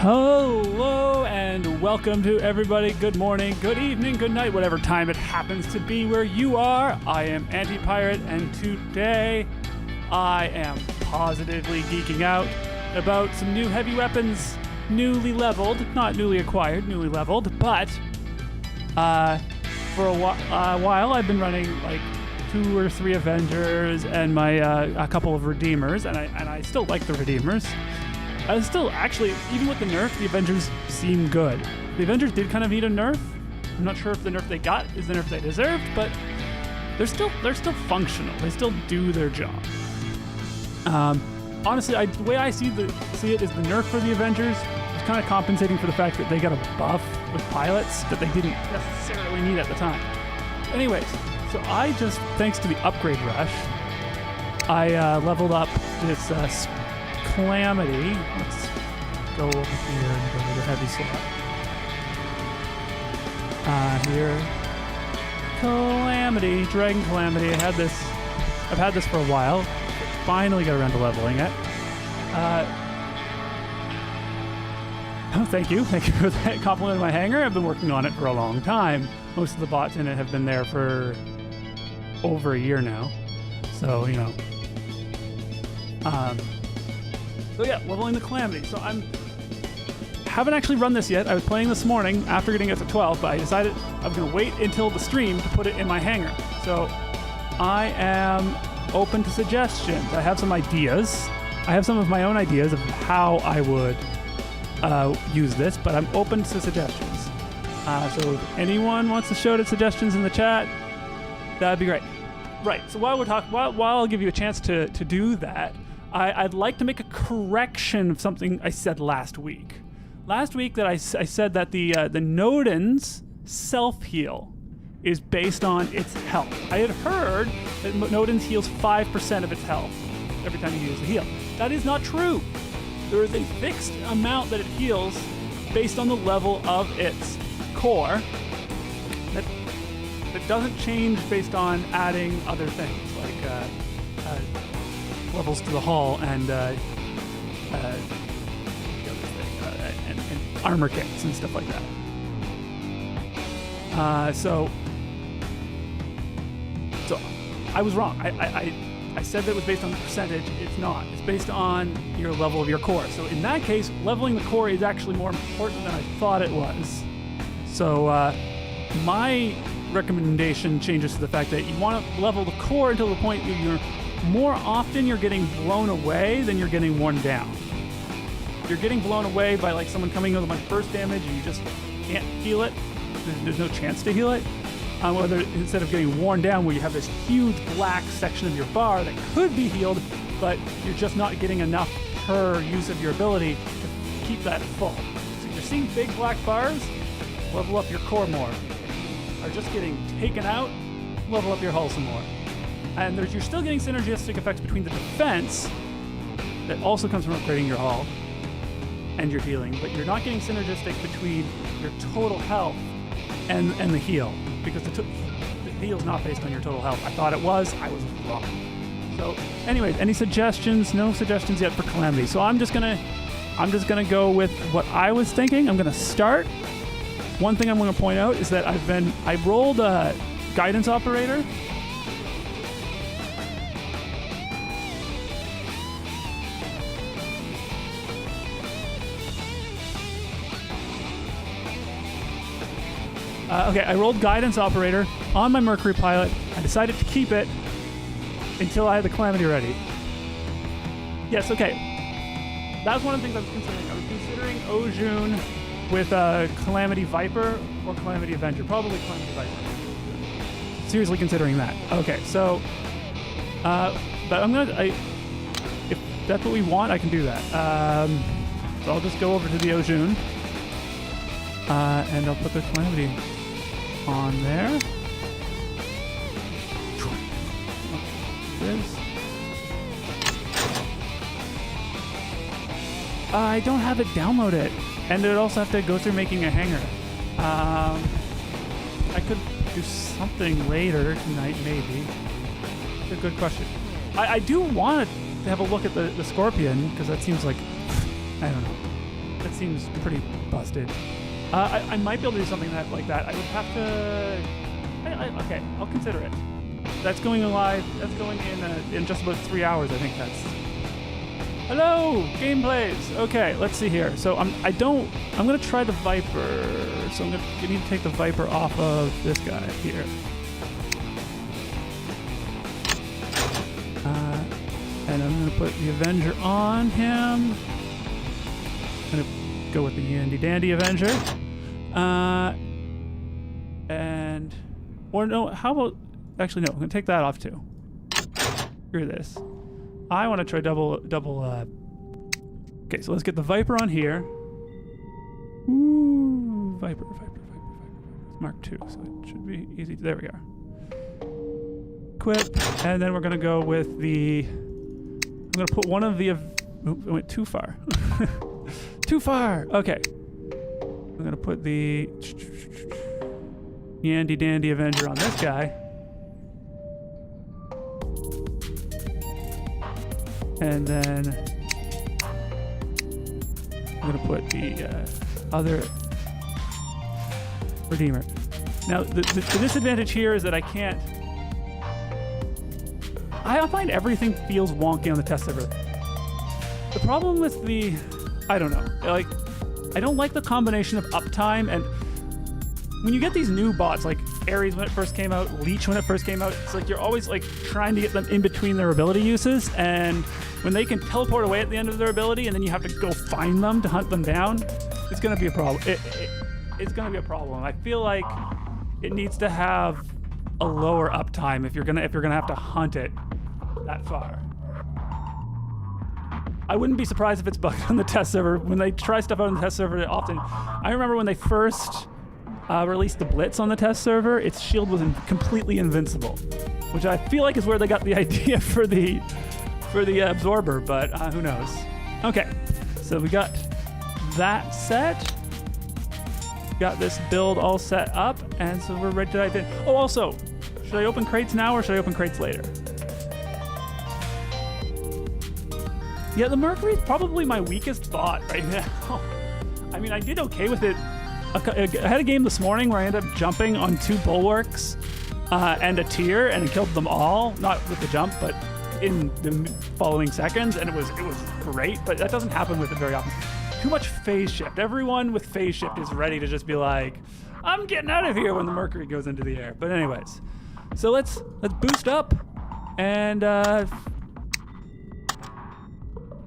Hello and welcome to everybody. Good morning, good evening, good night, whatever time it happens to be where you are. I am Anti-Pirate, and today I am positively geeking out about some new heavy weapons, newly leveled, not newly acquired, newly leveled, but for a while I've been running like 2 or 3 Avengers and my a couple of Redeemers, and I still like the Redeemers. Actually, even with the nerf, the Avengers seem good. The Avengers did kind of need a nerf. I'm not sure if the nerf they got is the nerf they deserved, but they're still functional. They still do their job. Honestly, the way I see it is the nerf for the Avengers is kind of compensating for the fact that they got a buff with pilots that they didn't necessarily need at the time. Anyways, so I just, thanks to the upgrade rush, I leveled up this Calamity. Let's go over here and go to the heavy slot. Here. Calamity, Dragon Calamity. I've had this for a while. Finally got around to leveling it. Thank you for that compliment of my hanger. I've been working on it for a long time. Most of the bots in it have been there for over a year now. So, you know. So yeah, leveling the Calamity. So haven't actually run this yet. I was playing this morning after getting it to 12, but I decided I was going to wait until the stream to put it in my hangar. So I am open to suggestions. I have some ideas. I have some of my own ideas of how I would use this, but I'm open to suggestions. So if anyone wants to show the suggestions in the chat, that'd be great. Right, so while I'll give you a chance to do that, I'd like to make a correction of something I said last week. Last week that I said that the Nodin's self-heal is based on its health. I had heard that Nodin's heals 5% of its health every time you use the heal. That is not true. There is a fixed amount that it heals based on the level of its core that doesn't change based on adding other things like levels to the hull and armor kits and stuff like that. So I was wrong. I said that it was based on the percentage. It's not. It's based on your level of your core. So in that case, leveling the core is actually more important than I thought it was. So my recommendation changes to the fact that you want to level the core until the point that you're getting blown away than you're getting worn down. You're getting blown away by like someone coming in with my burst damage and you just can't heal it. There's no chance to heal it. Whether instead of getting worn down where you have this huge black section of your bar that could be healed, but you're just not getting enough per use of your ability to keep that full. So if you're seeing big black bars, level up your core more. Are just getting taken out, level up your hull some more. And you're still getting synergistic effects between the defense that also comes from upgrading your hull and your healing, but you're not getting synergistic between your total health and the heal, because the heal is not based on your total health. I thought it was. I was wrong. So anyways, any suggestions? No suggestions yet for Calamity. So I'm just gonna go with what I was thinking. I'm gonna start. One thing I'm going to point out is that I rolled a guidance operator. I rolled guidance operator on my Mercury pilot. I decided to keep it until I had the Calamity ready. Yes, okay. That was one of the things I was considering. I was considering Ojun with Calamity Viper or Calamity Avenger. Probably Calamity Viper. Seriously considering that. Okay, so but if that's what we want, I can do that. So I'll just go over to the Ojun and I'll put the Calamity on there. This. I don't have it downloaded. And it would also have to go through making a hanger. I could do something later tonight, maybe. It's a good question. I do want to have a look at the Scorpion, because that seems like, I don't know. seems pretty busted. I might be able to do something like that. I would have to... okay, I'll consider it. That's going live. That's going in just about 3 hours, I think that's... Hello, gameplays. Okay, let's see here. So I'm gonna try the Viper. So you need to take the Viper off of this guy here. And I'm gonna put the Avenger on him. I'm gonna go with the Yandy Dandy Avenger. Or no, how about, actually no, I'm gonna take that off too. Screw this. I wanna try double, okay, so let's get the Viper on here. Ooh, Viper. It's Mark II, so it should be easy. There we are. Equip, and then we're gonna go with the, I'm gonna put one of the, oops, I went too far. Too far, okay. I'm gonna put the Yandy Dandy Avenger on this guy. And then I'm gonna put the other Redeemer. Now, the disadvantage here is that I can't, I find everything feels wonky on the test server. The problem with the, I don't know, like, I don't like the combination of uptime and when you get these new bots, like Ares when it first came out, Leech when it first came out, it's like you're always like trying to get them in between their ability uses, and when they can teleport away at the end of their ability and then you have to go find them to hunt them down, it's gonna be a problem. It's gonna be a problem. I feel like it needs to have a lower uptime if you're gonna have to hunt it that far. I wouldn't be surprised if it's bugged on the test server. When they try stuff out on the test server often, I remember when they first released the Blitz on the test server, its shield was completely invincible, which I feel like is where they got the idea for the absorber, but who knows. Okay, so we got that set. Got this build all set up, and so we're ready to dive in. Oh, also, should I open crates now or should I open crates later? Yeah, the Mercury is probably my weakest bot right now. I mean, I did okay with it. I had a game this morning where I ended up jumping on 2 bulwarks and a tier and killed them all. Not with the jump, but in the following seconds, and it was great, but that doesn't happen with it very often. Too much phase shift. Everyone with phase shift is ready to just be like, I'm getting out of here when the Mercury goes into the air. But anyways, so let's boost up and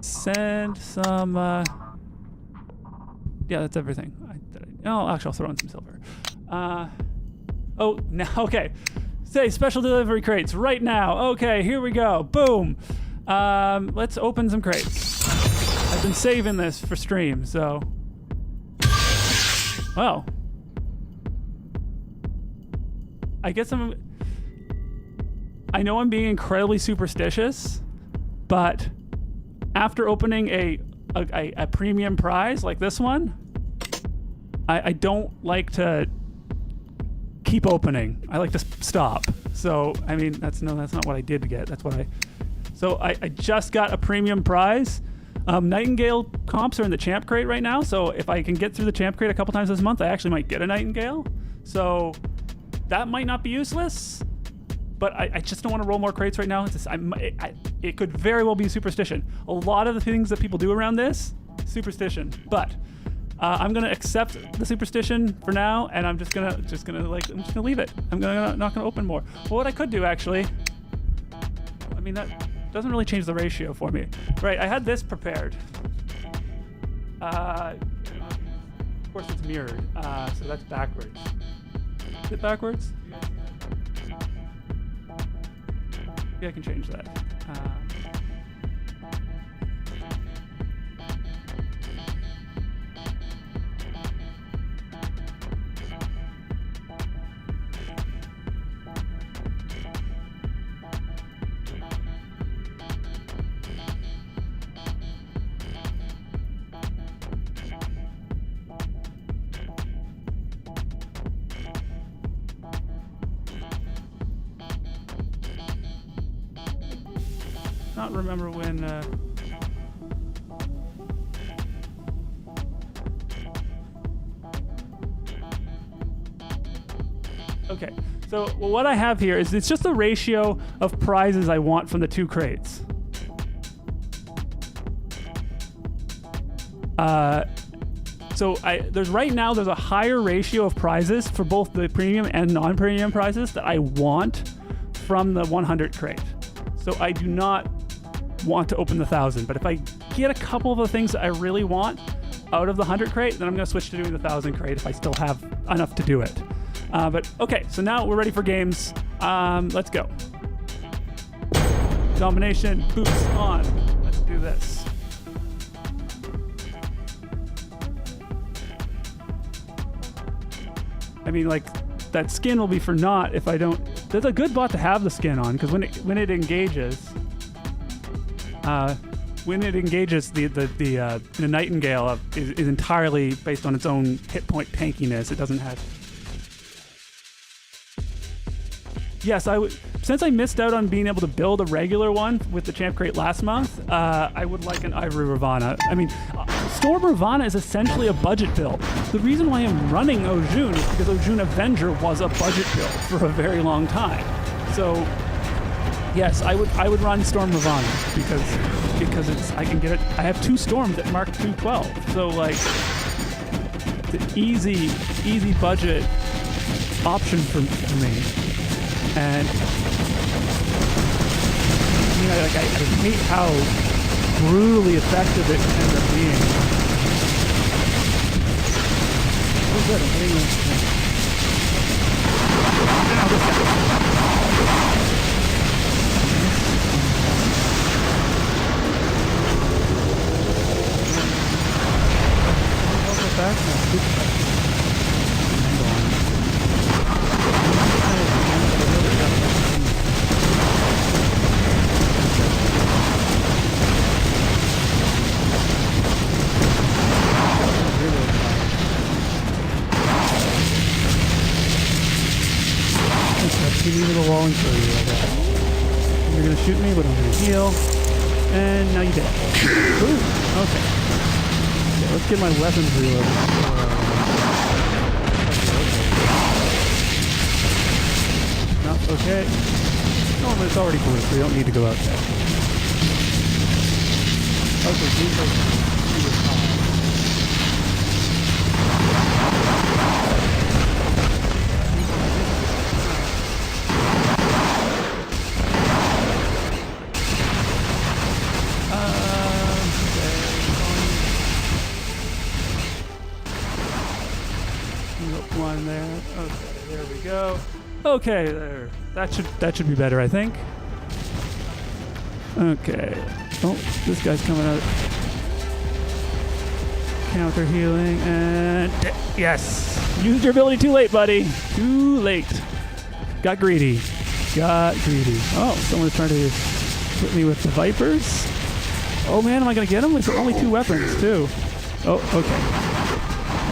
send some, yeah, that's everything. Oh, actually, I'll throw in some silver. Oh, now, okay. Say special delivery crates right now. Okay, here we go. Boom. Let's open some crates. I've been saving this for stream, so. Well. I guess I know I'm being incredibly superstitious, but after opening a premium prize like this one, I don't like to keep opening. I like to stop. So, I mean, that's not what I did get. That's what so I just got a premium prize. Nightingale comps are in the champ crate right now. So if I can get through the champ crate a couple times this month, I actually might get a Nightingale. So that might not be useless, but I just don't want to roll more crates right now. It could very well be superstition. A lot of the things that people do around this, superstition, but I'm gonna accept the superstition for now, and I'm just gonna leave it. I'm not gonna open more. Well, what I could do actually, I mean, that doesn't really change the ratio for me. Right, I had this prepared. Of course it's mirrored, so that's backwards. Is it backwards? Yeah, I can change that. Not remember when Okay, so what I have here is it's just the ratio of prizes I want from the 2 crates. There's right now there's a higher ratio of prizes for both the premium and non-premium prizes that I want from the 100 crate. So I do not want to open the 1,000, but if I get a couple of the things that I really want out of the 100 crate, then I'm going to switch to doing the 1,000 crate if I still have enough to do it. But okay, so now we're ready for games. Let's go. Domination boots on. Let's do this. I mean, like, that skin will be for naught if I don't. That's a good bot to have the skin on, because when it engages, the Nightingale is entirely based on its own hit point tankiness. It doesn't have. Yes, since I missed out on being able to build a regular one with the Champ Crate last month, I would like an Ivory Ravana. I mean, Storm Ravana is essentially a budget build. The reason why I'm running Ojun is because Ojun Avenger was a budget build for a very long time. So, yes, I would run Storm Ravana because I can get it. I have 2 Storms at Mark 212. So, like, the easy budget option for me. And you know, like I hate how brutally effective it ends up being. Oh, good, I'm hitting this. Now this guy. Go back now. Walling through you like that. You're gonna shoot me, but I'm gonna heal. And now you're dead. Ooh, okay. Okay, let's get my weapons reloaded. No, okay. No, but it's already blue, so you don't need to go out there. Okay, seems like he was high. One there. Okay, there we go. Okay, there. That should be better, I think. Okay. Oh, this guy's coming out. Counter healing and yes. Used your ability too late, buddy. Too late. Got greedy. Oh, someone's trying to hit me with the Vipers. Oh man, am I gonna get him? It's only 2 weapons too. Oh, okay.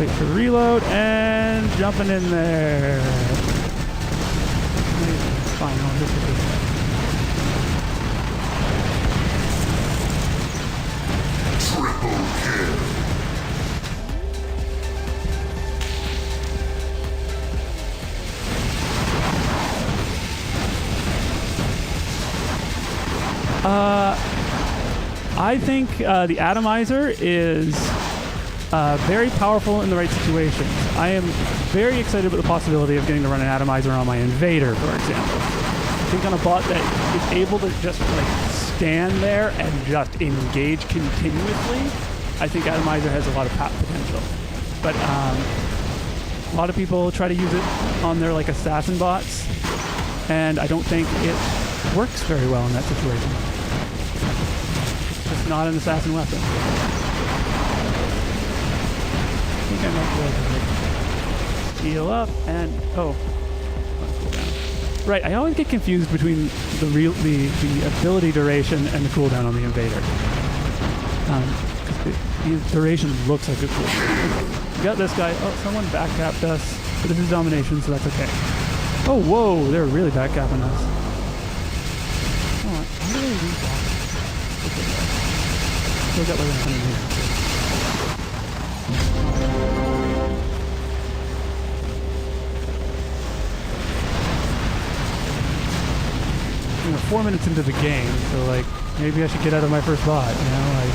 Wait for reload and jumping in there. It's fine. Oh, this is good. Triple kill. I think the Atomizer is very powerful in the right situations. I am very excited about the possibility of getting to run an Atomizer on my Invader, for example. I think on a bot that is able to just like stand there and just engage continuously, I think Atomizer has a lot of potential. But a lot of people try to use it on their like assassin bots, and I don't think it works very well in that situation. It's just not an assassin weapon. I think I might be able to heal up and cool down. Right, I always get confused between the ability duration and the cooldown on the Invader. Because the duration looks like a cooldown. We got this guy. Oh, someone backcapped us, but this is domination, so that's okay. Oh, whoa, they're really backcapping us. Oh, how do they do that? Still got like 100 meters. 4 minutes into the game, so like maybe I should get out of my first bot, you know, like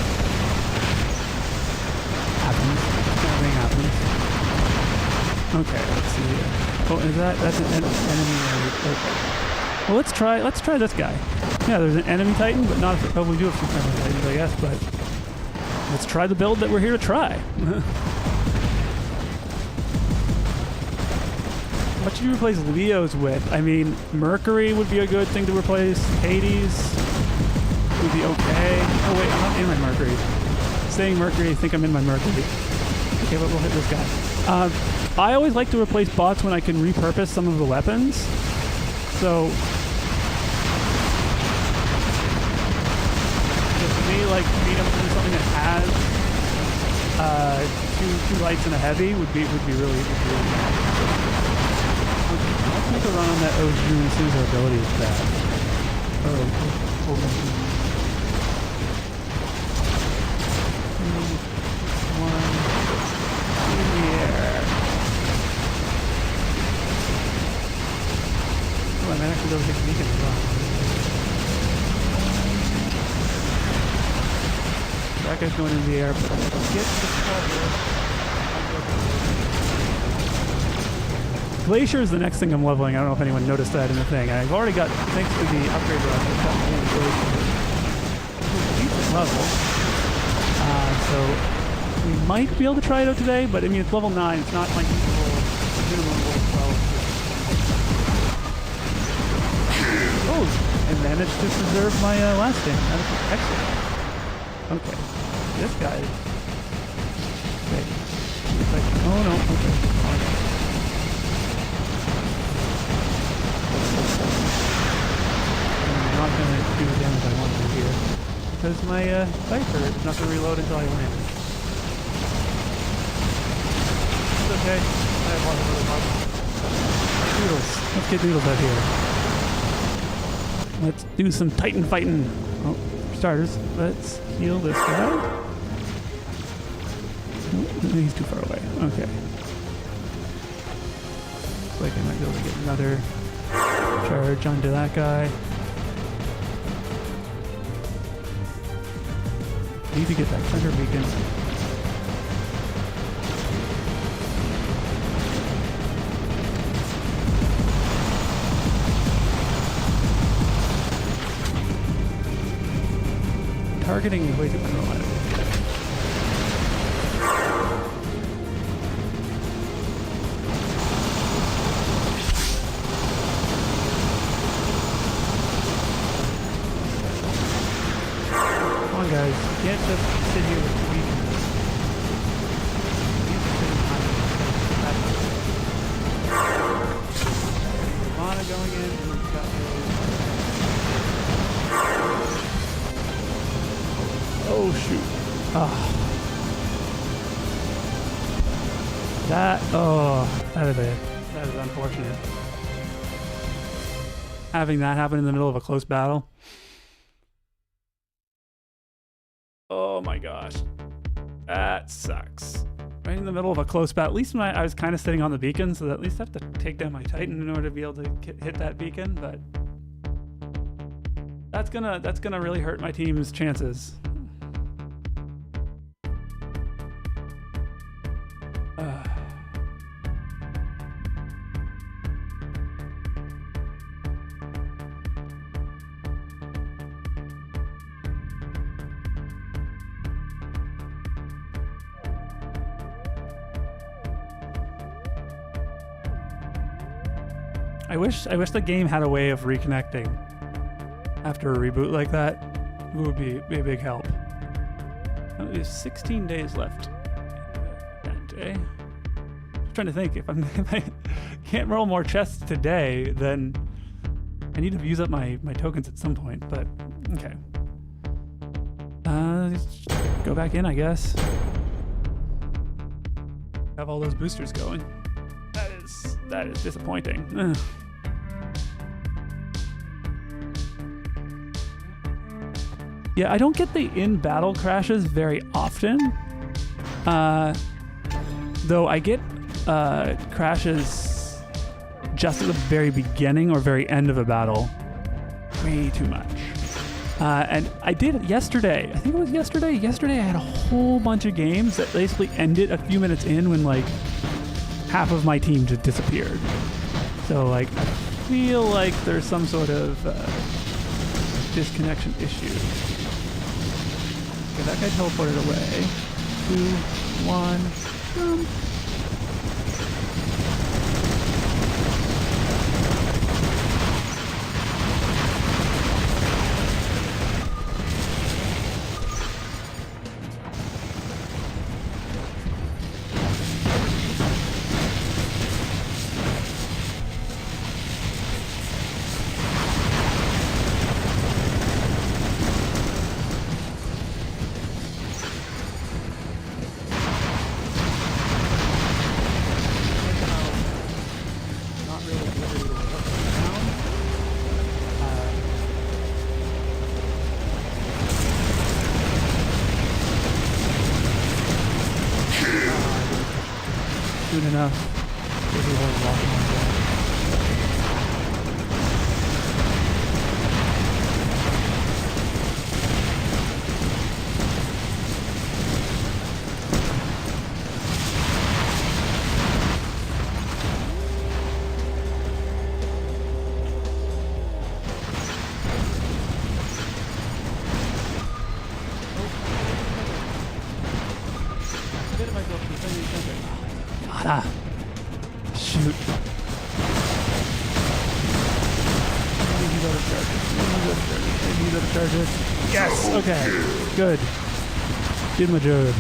happens. Everything happens. Okay, let's see here. Oh, is that's an enemy? Okay. Well, let's try this guy. Yeah, there's an enemy Titan, but not. Oh, we do have some friendly Titans, I guess. But let's try the build that we're here to try. What should you replace Leos with? I mean, Mercury would be a good thing to replace. Hades would be okay. Oh wait, I'm not in my Mercury. Saying Mercury, I think I'm in my Mercury. Okay, but we'll hit this guy. I always like to replace bots when I can repurpose some of the weapons. So, for me, like being able to do something that has two lights and a heavy would be really nice. Okay, let's make a run on that Oju as soon as our ability is back. One in the air. Oh, I might actually go take the beacon as well. That guy's going in the air, but let's get the cover. Glacier is the next thing I'm leveling. I don't know if anyone noticed that in the thing. I've already got, thanks to the upgrade rush, I've got one Glacier. Decent level. So we might be able to try it out today, but I mean, it's level 9. It's not my usual minimum level 12. Oh, I managed to preserve my last thing. That was excellent. Okay. This guy. Okay. Oh no, okay. I'm not going to do the damage I want to here. Because my Viper is not going to reload until I land. It's okay. I have lots of other problems. Noodles. Let's get Noodles out here. Let's do some Titan fighting. Oh, for starters, let's heal this guy. Oh, he's too far away. Okay. Looks like I might be able to get another charge onto that guy. Need to get that center beacon. Targeting is way too unreliable. Come on, guys. You can't just sit here with the beacon. Mana going in, and we've got oh shoot. That is unfortunate. Having that happen in the middle of a close battle. Oh my gosh. That sucks. Right in the middle of a close battle. At least when I was kind of sitting on the beacon, so that at least I have to take down my Titan in order to be able to hit that beacon, but that's gonna really hurt my team's chances. I wish the game had a way of reconnecting after a reboot like that. It would be a big help. There's 16 days left that day. I'm trying to think if I can't roll more chests today, then I need to use up my tokens at some point. But okay, just go back in, I guess. Have all those boosters going. That is disappointing. Ugh. Yeah, I don't get the in-battle crashes very often. Though I get crashes just at the very beginning or very end of a battle. way too much. And I did it yesterday. I think it was yesterday. Yesterday I had a whole bunch of games that basically ended a few minutes in when like half of my team just disappeared. So like I feel like there's some sort of disconnection issue. Okay, that guy teleported away. 2, 1, jump. Soon enough. Maybe we'll walk on there. Ah, shoot. Yes, okay, good. Did my job.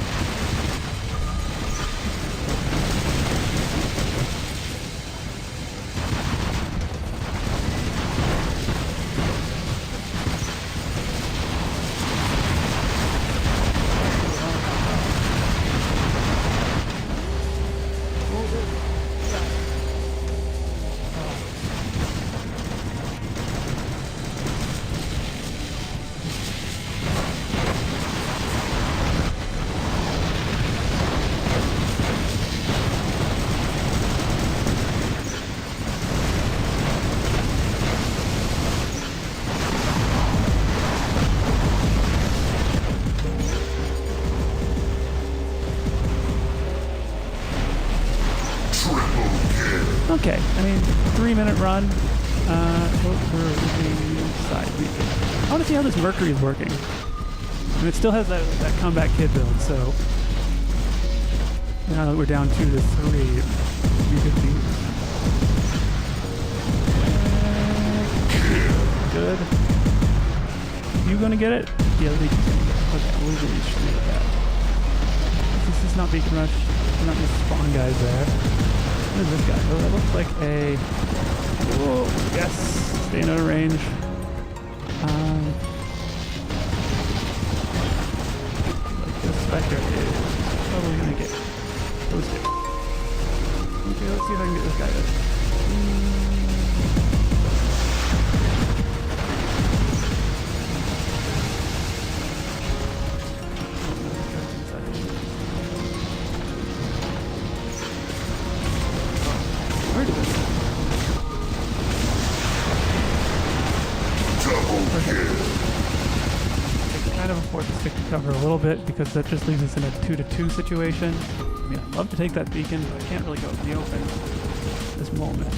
Okay, I mean, 3-minute run. Over the side beacon. I want to see how this Mercury is working. And it still has that comeback kid build, so now that we're down 2 to 3, you could be good. You gonna get it? Yeah, the beacon's gonna get it. Okay, we'll leave the street at that. This is not beacon rush. We're not gonna spawn guys there. What is this guy? Oh, that looks like a... Whoa, yes! Staying out of range. Like this Spectre is probably gonna get toasted. Okay, let's see if I can get this guy to... Kind of afford to stick to cover a little bit because that just leaves us in a 2-2 situation. I mean, I'd love to take that beacon, but I can't really go in the open at this moment.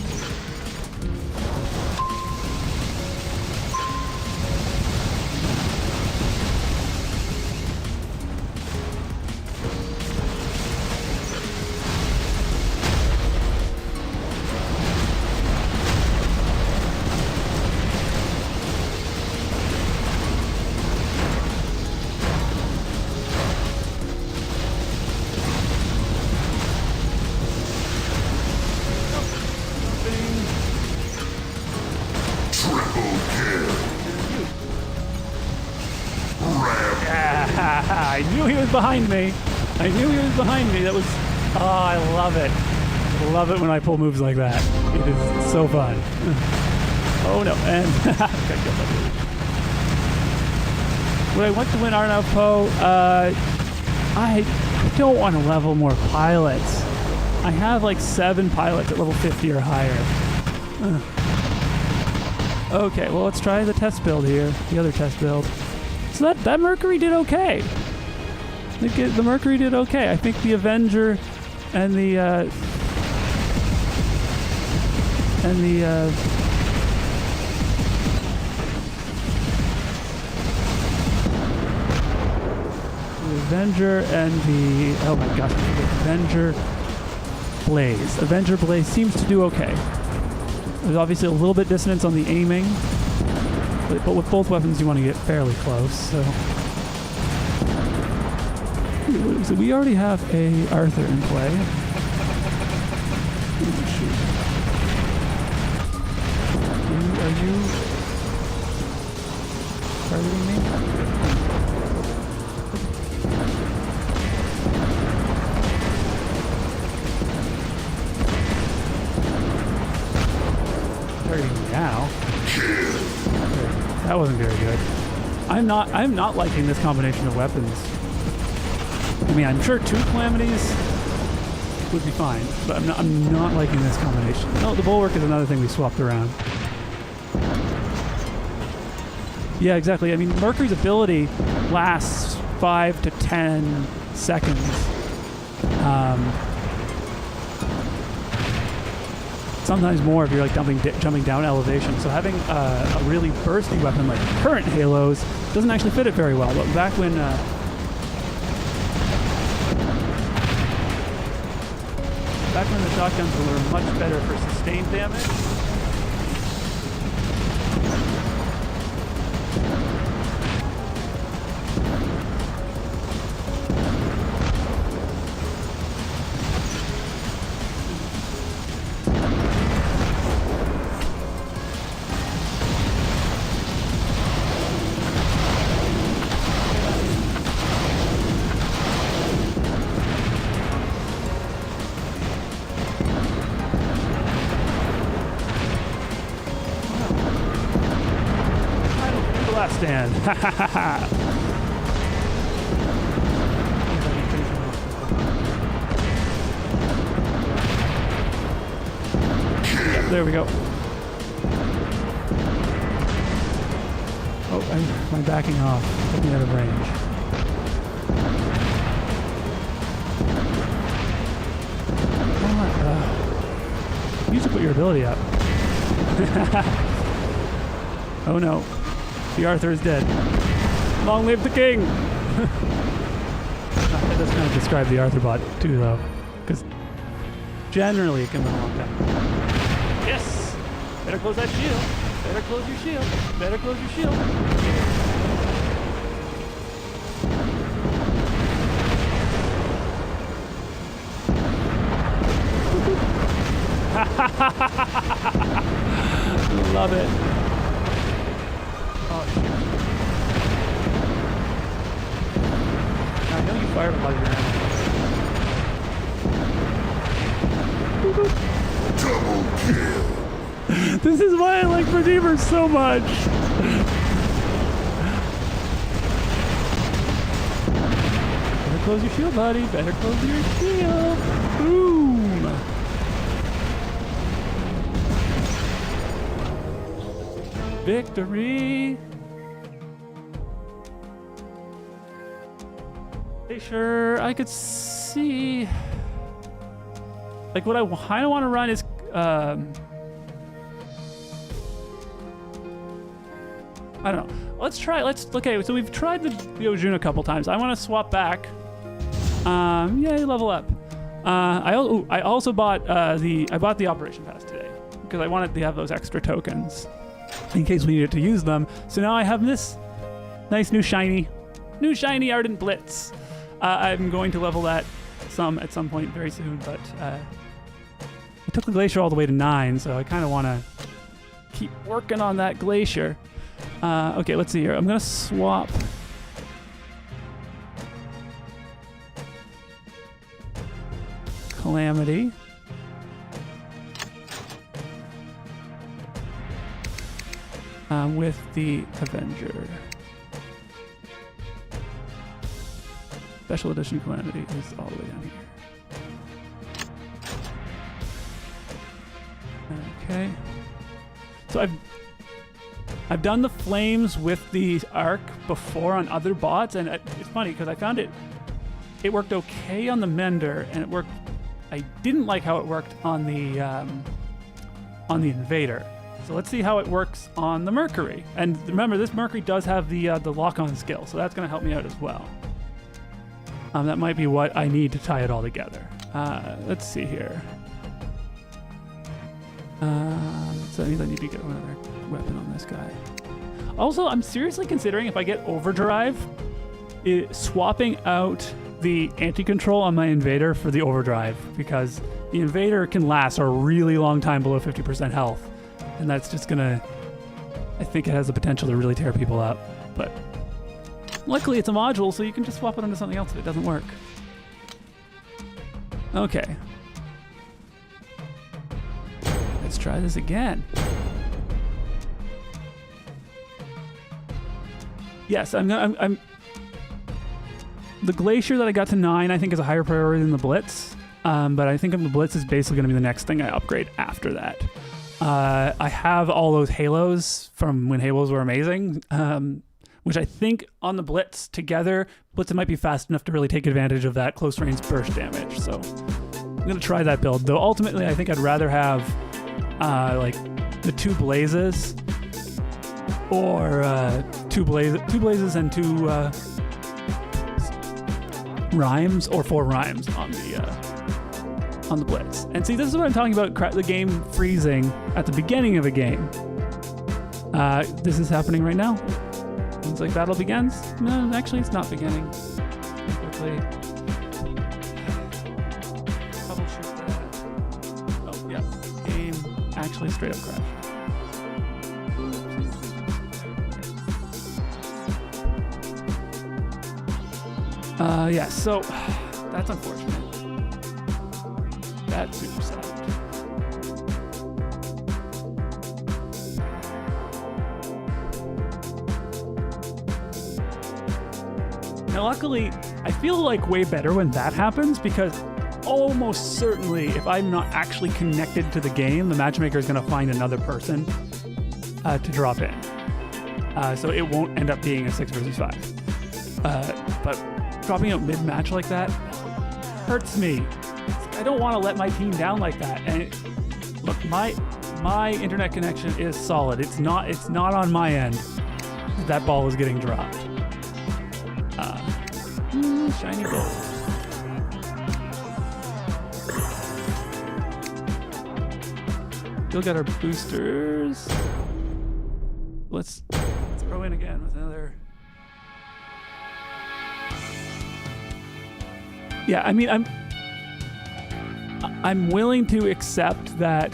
I knew he was behind me. I knew he was behind me. That was... Oh, I love it. I love it when I pull moves like that. It is so fun. Oh, no. And... Would I want to win Arnav Poe? I don't want to level more pilots. I have like 7 pilots at level 50 or higher. Okay, well, let's try the test build here. The other test build. So that Mercury did okay. The Mercury did okay. I think the Avenger and the Avenger and the, oh my gosh, the Avenger Blaze. Avenger Blaze seems to do okay. There's obviously a little bit dissonance on the aiming, but with both weapons you want to get fairly close. So we already have a Arthur in play. Ooh, shoot. Are you targeting me? Now. That wasn't very good. I'm not liking this combination of weapons. I mean, I'm sure 2 Calamities would be fine, but I'm not liking this combination. No, the Bulwark is another thing we swapped around. Yeah, exactly. I mean, Mercury's ability lasts 5 to 10 seconds. Sometimes more if you're like jumping down elevation. So having a really bursty weapon like current Halos doesn't actually fit it very well. But back when the shotguns were much better for sustained damage. Stand. There we go. Oh, I'm backing off. Put me out of range. You should put your ability up. Oh no. The Arthur is dead. Long live the king! That does kind of describe the Arthur bot too, though, because generally it can run a long time. Yes! Better close that shield. Better close your shield. Better close your shield. Love it. Oh, shit. I know you fired a lot of your enemies. Double kill. This is why I like Redeemer so much. Better close your shield, buddy. Better close your shield. Boom. Victory. Hey, sure, I could see. Like, what I kind of want to run is, I don't know. Okay, so we've tried the Ojun a couple times. I want to swap back. Yay, level up. I also bought the Operation Pass today because I wanted to have those extra tokens in case we needed to use them. So now I have this nice new shiny Ardent Blitz. I'm going to level that at some point very soon, but I took the Glacier all the way to 9, so I kind of want to keep working on that Glacier. Okay, let's see here. I'm going to swap Calamity. With the Avenger. Special Edition Calamity is all the way down here. Okay. So I've done the flames with the arc before on other bots, and it's funny because I found it worked okay on the Mender, and it worked. I didn't like how it worked on the Invader. So let's see how it works on the Mercury. And remember, this Mercury does have the lock-on skill, so that's going to help me out as well. That might be what I need to tie it all together. Let's see here. So that means I need to get another weapon on this guy. Also, I'm seriously considering if I get Overdrive, swapping out the anti-control on my Invader for the Overdrive, because the Invader can last a really long time below 50% health. And that's just gonna, I think it has the potential to really tear people up. But luckily it's a module, so you can just swap it into something else if it doesn't work. Okay. Let's try this again. Yes, I'm the Glacier that I got to 9, I think is a higher priority than the Blitz. But I think the Blitz is basically going to be the next thing I upgrade after that. I have all those Halos from when Halos were amazing, which I think on the Blitz together, Blitz might be fast enough to really take advantage of that close range burst damage. So I'm going to try that build. Though ultimately, I think I'd rather have like the 2 Blazes or 2 Blazes and 2 Rhymes or 4 Rhymes on the Blitz. And see, this is what I'm talking about, the game freezing at the beginning of a game. This is happening right now. It's like battle begins. No, actually it's not beginning. Quickly. Troubleshoot that. Oh, yeah. Game actually straight up crashed. Yeah, so that's unfortunate. That's super sad. Now, luckily, I feel like way better when that happens, because almost certainly, if I'm not actually connected to the game, the matchmaker is going to find another person to drop in. So it won't end up being a 6 versus 5. But dropping out mid-match like that hurts me. I don't want to let my team down like that. And look, my internet connection is solid. It's not on my end that ball is getting dropped. Shiny gold. Still got our boosters. Let's throw in again with another. Yeah, I mean, I'm willing to accept that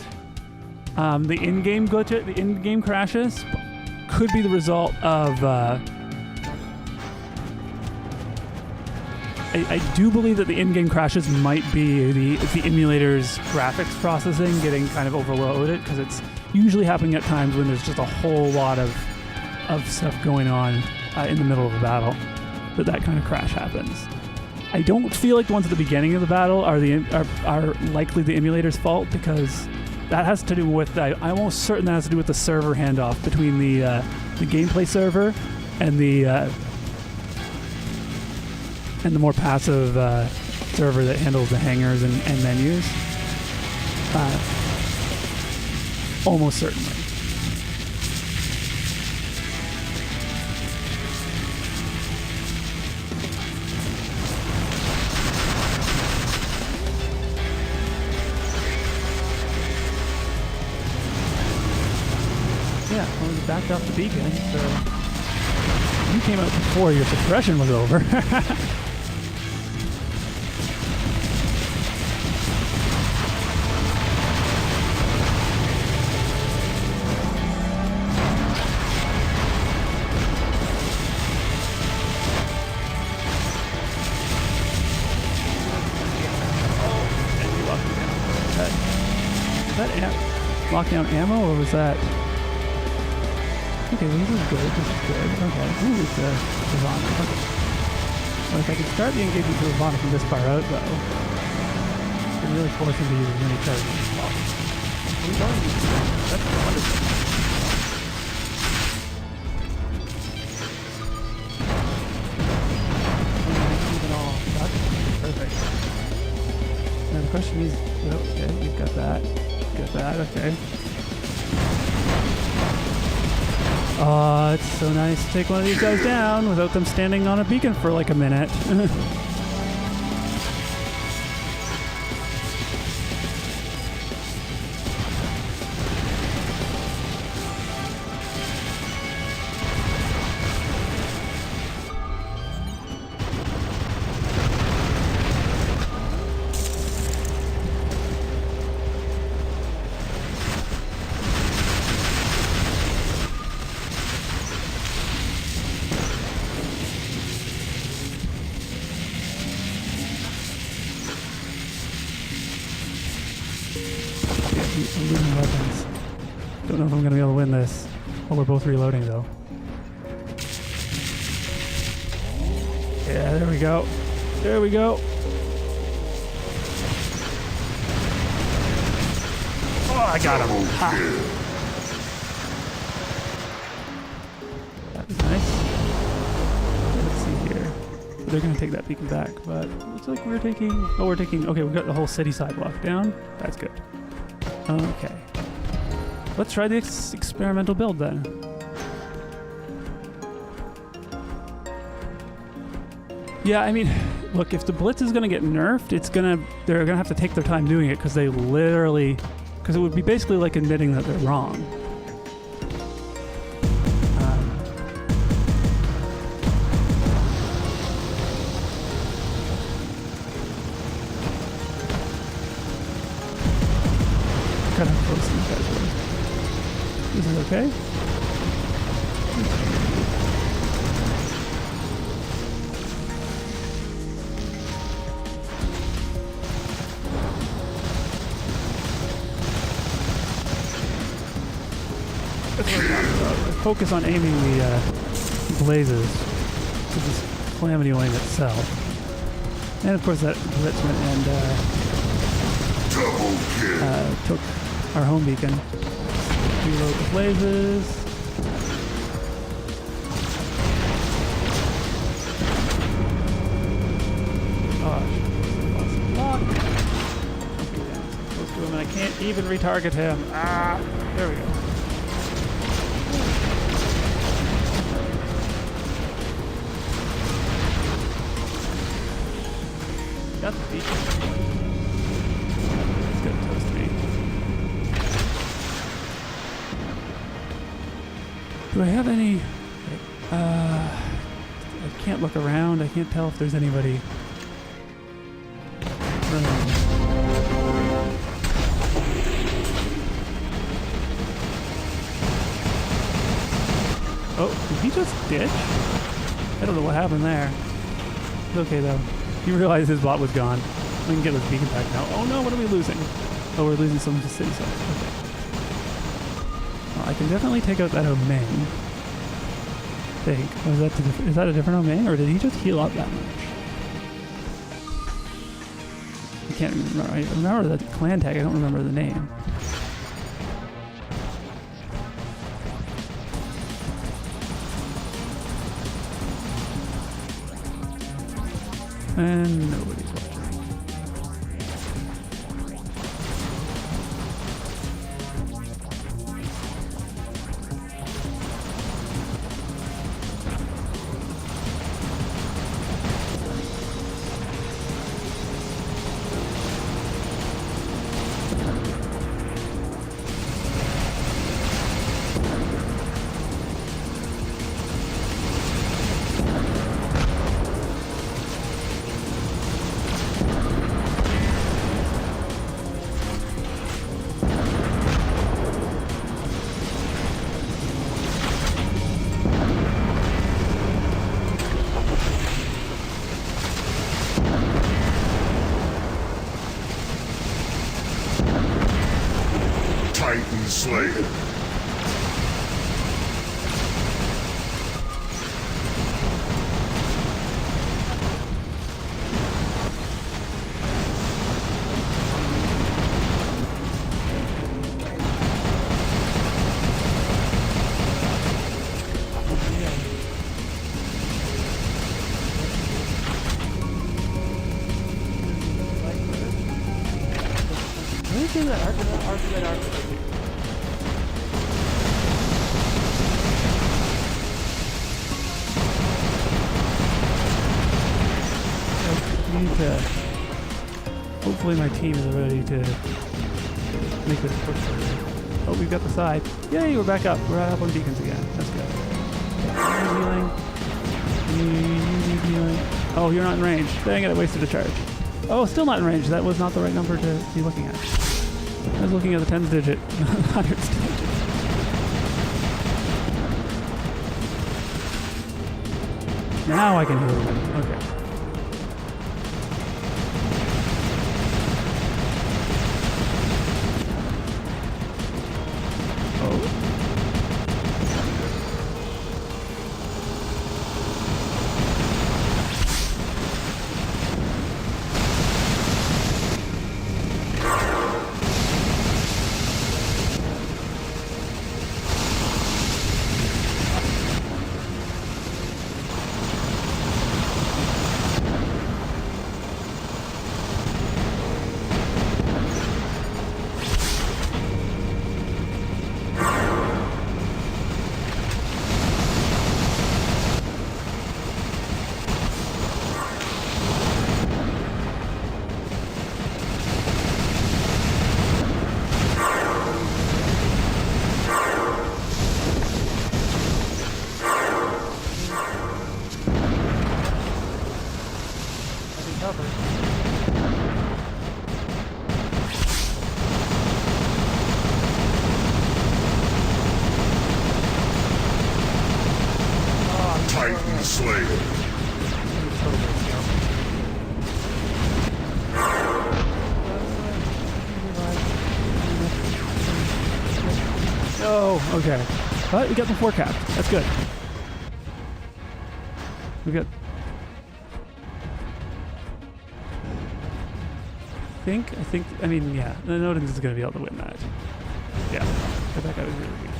the in-game glitch, the in-game crashes, could be the result of. I do believe that the in-game crashes might be the emulator's graphics processing getting kind of overloaded, because it's usually happening at times when there's just a whole lot of stuff going on in the middle of a battle that kind of crash happens. I don't feel like the ones at the beginning of the battle are likely the emulator's fault, because that has to do with, I'm almost certain that has to do with the server handoff between the gameplay server and the more passive server that handles the hangars and menus. Almost certainly. Yeah, well, we backed off the beacon, so you came out before your suppression was over. Lockdown ammo, or was that? Okay, well, this is good. This is good. Okay. Ooh, it's Ivana. Okay. Well, if I could start the engagement to Ivana from this far out, though, it could really force him to use as many charges as possible. That's wonderful. Okay, you've got that. Got that, okay. Oh, it's so nice to take one of these guys down without them standing on a beacon for like a minute. Losing weapons. Don't know if I'm gonna be able to win this. Oh, we're both reloading though. Yeah, there we go. There we go. Oh, I got him. Ha. That was nice. Let's see here. They're gonna take that beacon back, but it looks like we're taking. Oh, we're taking. Okay, we got the whole city sidewalk down. That's good. Okay. Let's try the experimental build then. Yeah, I mean, look, if the Blitz is going to get nerfed, they're going to have to take their time doing it because it would be basically like admitting that they're wrong. Kind of close these guys were. Is it okay? Focus on aiming the blazes to this Calamity wing itself. And of course that Blitz went and took our home beacon. Reload the blazes. Gosh, lost luck. Okay, down so close to him, and I can't even retarget him. Ah, there we go. Got the beacon. It's gonna toast me. Do I have any? I can't look around. I can't tell if there's anybody. Oh, did he just ditch? I don't know what happened there. It's okay though. He realized his bot was gone. We can get this beacon back now. Oh no, what are we losing? Oh, we're losing some of the city side. Okay. Well, I can definitely take out that Omeng. I think. Oh, is that a different Omeng, or did he just heal up that much? I can't remember. I remember the clan tag. I don't remember the name. And nobody's watching. Titan Slayer. do that? Arc. I need to. Hopefully, my team is ready to make this push through. Oh, we've got the side. Yay, we're back up. We're up on beacons again. That's good. Healing. You need healing. Oh, you're not in range. Dang it, I wasted a charge. Oh, still not in range. That was not the right number to be looking at. I was looking at the tens digit, hundreds digit. Now I can heal them. Okay. Titan Slayer. Oh, okay. But we got the 4 cap. That's good. We got. I mean, yeah. The Nodens is going to be able to win that. Yeah. That guy was really good.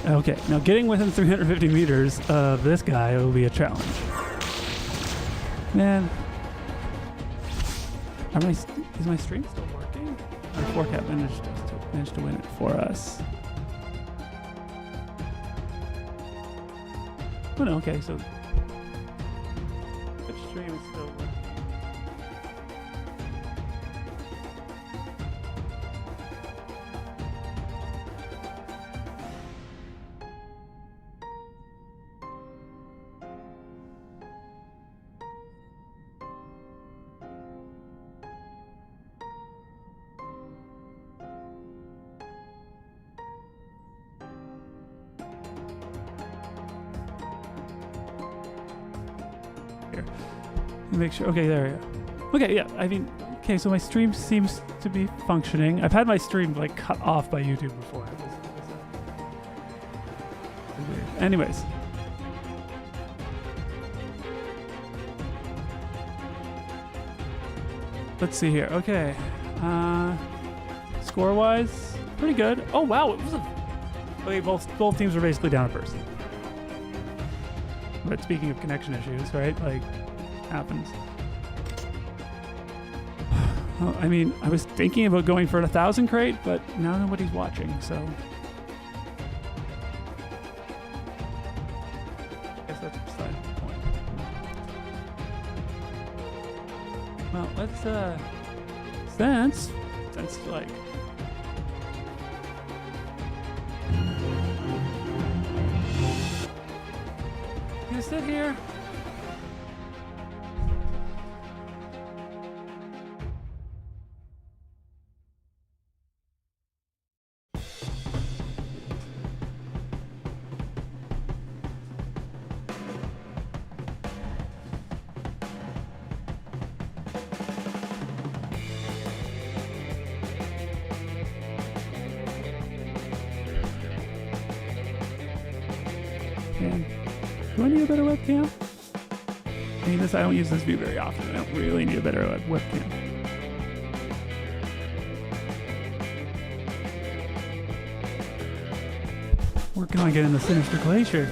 Okay, now getting within 350 meters of this guy will be a challenge. Man. Is my stream still working? Our 4 cap managed to win it for us. Oh no, okay, so Twitch stream is still working. Here. Make sure. Okay, there we go. Okay, yeah. I mean, okay. So my stream seems to be functioning. I've had my stream like cut off by YouTube before. It was weird. Anyways. Let's see here. Okay. Score-wise, pretty good. Oh wow, it was a. Okay, both teams were basically down a person. But speaking of connection issues, right? Like, happens. Well, I mean, I was thinking about going for a 1,000 crate, but now nobody's watching, so. I guess that's beside the point. Well, let's, since like. You sit here. And do I need a better webcam? I mean, I don't use this view very often. I don't really need a better webcam. Working on getting the Sinister Glacier.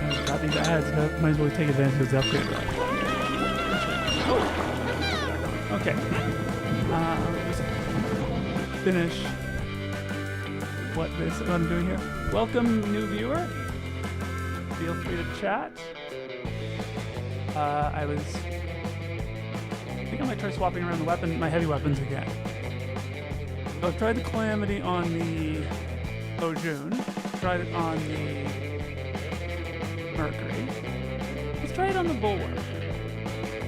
I've got these ads, but might as well take advantage of the upgrade. Oh. Okay. Just finish what I'm doing here. Welcome, new viewer. Feel free to chat. I think I might try swapping around my heavy weapons again. So I've tried the Calamity on the Lejeune. Tried it on the Mercury. Let's try it on the Bulwark.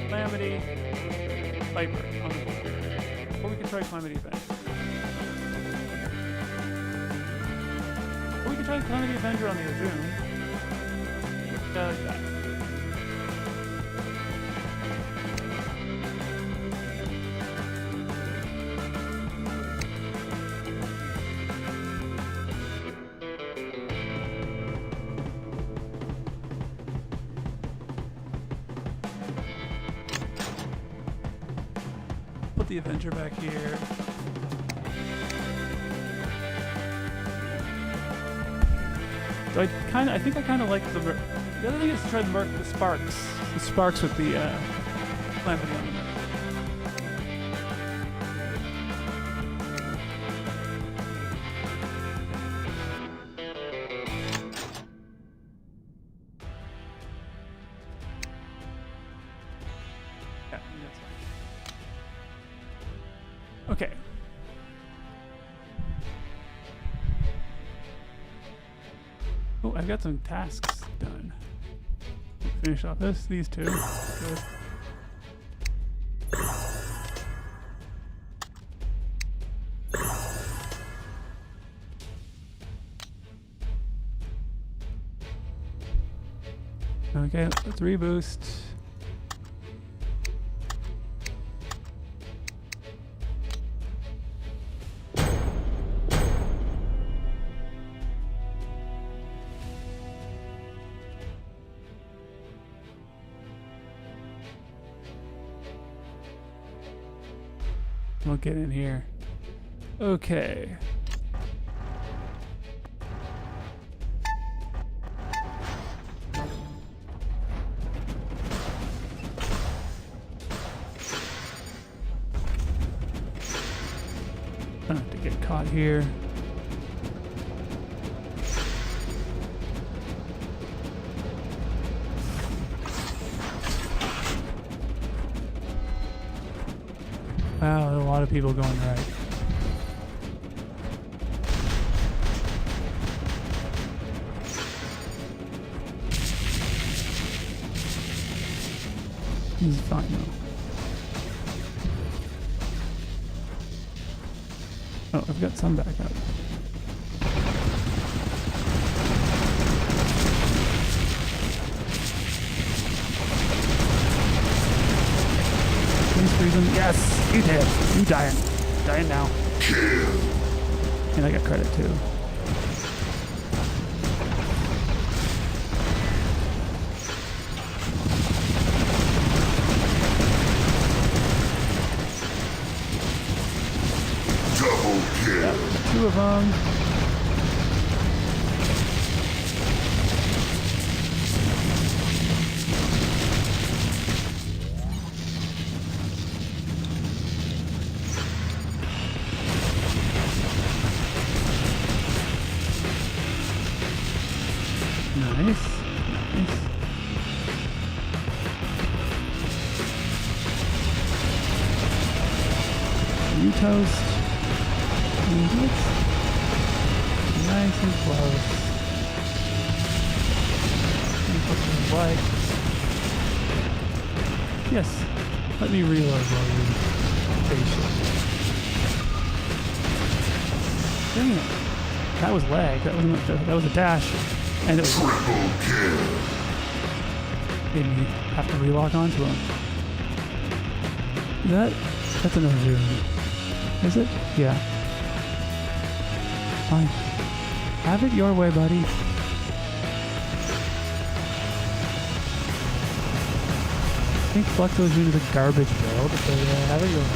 Calamity, Viper on the Bulwark. Or we could try Calamity Avenger. Or we could try Calamity Avenger on the Lejeune. Like that. Put the Avenger back here. So I think I kind of like the other thing is to try the Sparks. The Sparks with the Calamity on the Merc. Yeah, that's fine. Okay. Oh, I've got some tasks done. Finish off these two. Good. Okay, let's reboost. We'll get in here. Okay. Don't have to get caught here. Wow, there's a lot of people going right. This is fine though. Oh, I've got some back up. Yes, you did. You dying. Dying now. And I got credit too. Double kill. Yep, 2 of them. Nice. You toast. Nice and close. White. Yes. Let me reload while you patient. Dang it. That was lag. That was a dash. And it was Triple kill. made me have to relog onto him. That's another zoom. Is it? Yeah. Fine. Have it your way, buddy. I think Fluxo is a garbage build, but have it your way.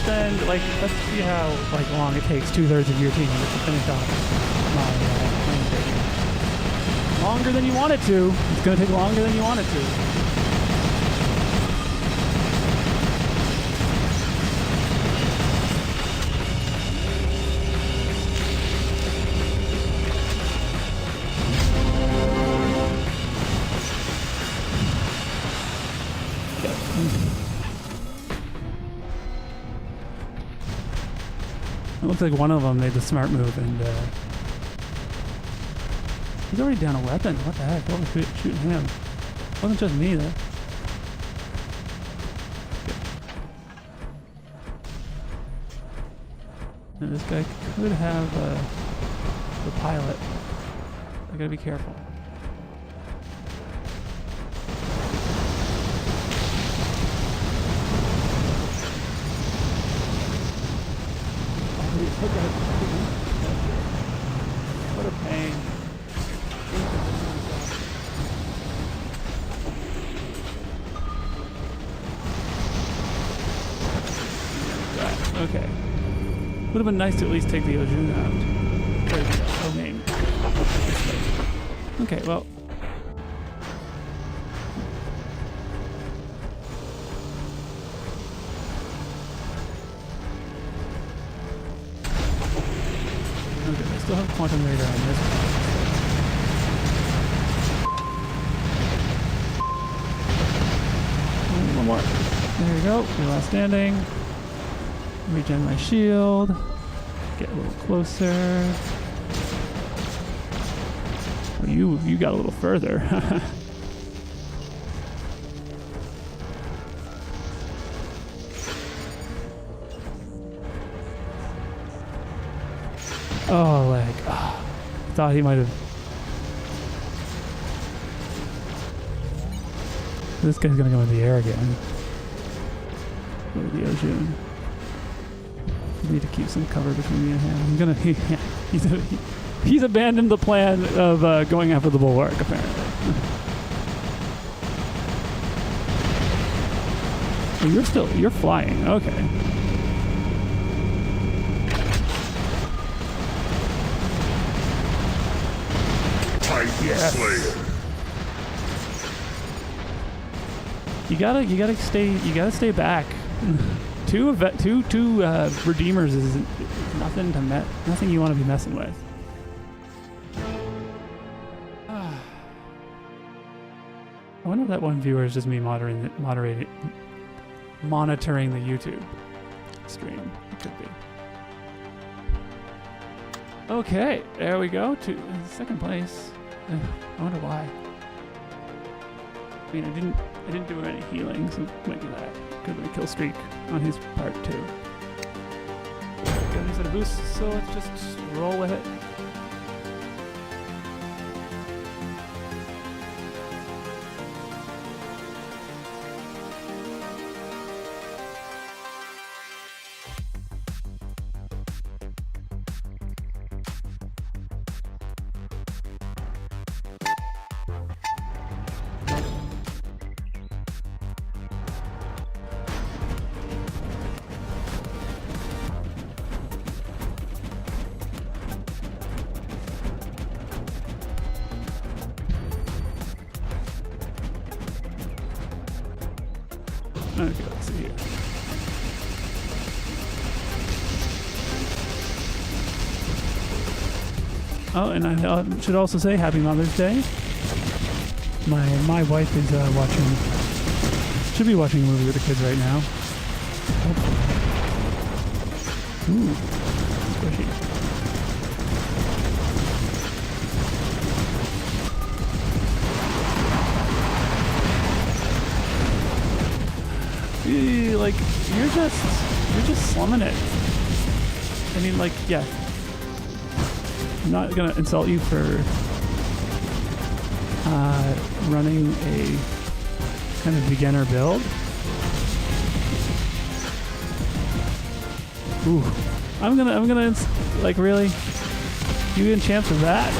spend let's see how long it takes 2/3 of your team to finish off my plane taking. Longer than you want it to. It's gonna take longer than you want it to. It looks like one of them made the smart move, and he's already down a weapon. What the heck? What was shooting him? It wasn't just me, though. And this guy could have the pilot. I gotta be careful. What a pain. Okay. Would have been nice to at least take the Ojun out. There we go. Oh, name. Okay, well. Okay, I still have Quantum Radar on this one. One more. There we go. Your last standing. Regen my shield. Get a little closer. Oh, you got a little further. Oh, leg. Oh, thought he might have. This guy's gonna go in the air again. Go to the ocean. Need to keep some cover between me and him. I'm gonna. He's abandoned the plan of going after the bulwark, apparently. Oh, you're flying. Okay. Titan Slayer. You gotta stay back. Two redeemers is nothing you want to be messing with. I wonder if that one viewer is just me monitoring the YouTube stream. It could be. Okay, there we go. To second place. I wonder why. I mean, I didn't do any healing, so maybe that could have been a kill streak on his part too. Got a new set of boosts, so let's just roll with it. Okay, let's see here. Oh, and I should also say Happy Mother's Day. My wife is should be watching a movie with the kids right now. Ooh, squishy. Like you're just slumming it. I mean, like, yeah. I'm not gonna insult you for running a kind of beginner build. Ooh, I'm gonna like really give you a chance of that.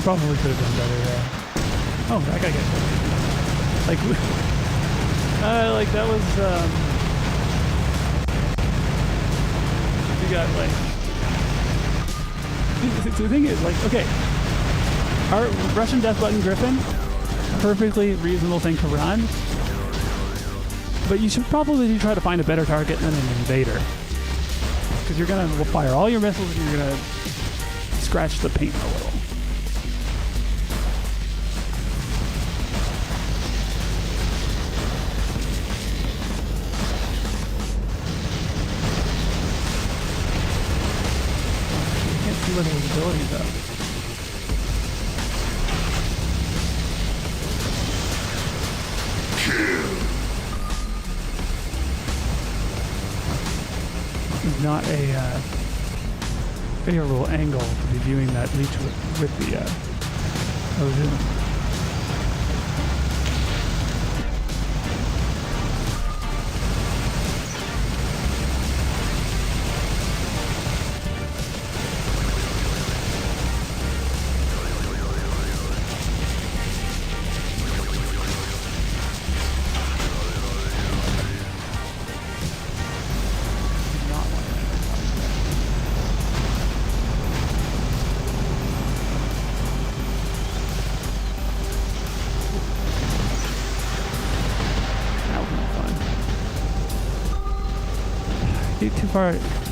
probably could have done better there. Oh, that guy got killed. Like that was, you got like, the thing is, like, okay, our Russian Death Button Griffin, perfectly reasonable thing to run, but you should probably try to find a better target than an invader. Because you're going to fire all your missiles and you're going to scratch the paint a little. You can't see what his abilities are. Not a favorable angle to be viewing that leech with the Ozu.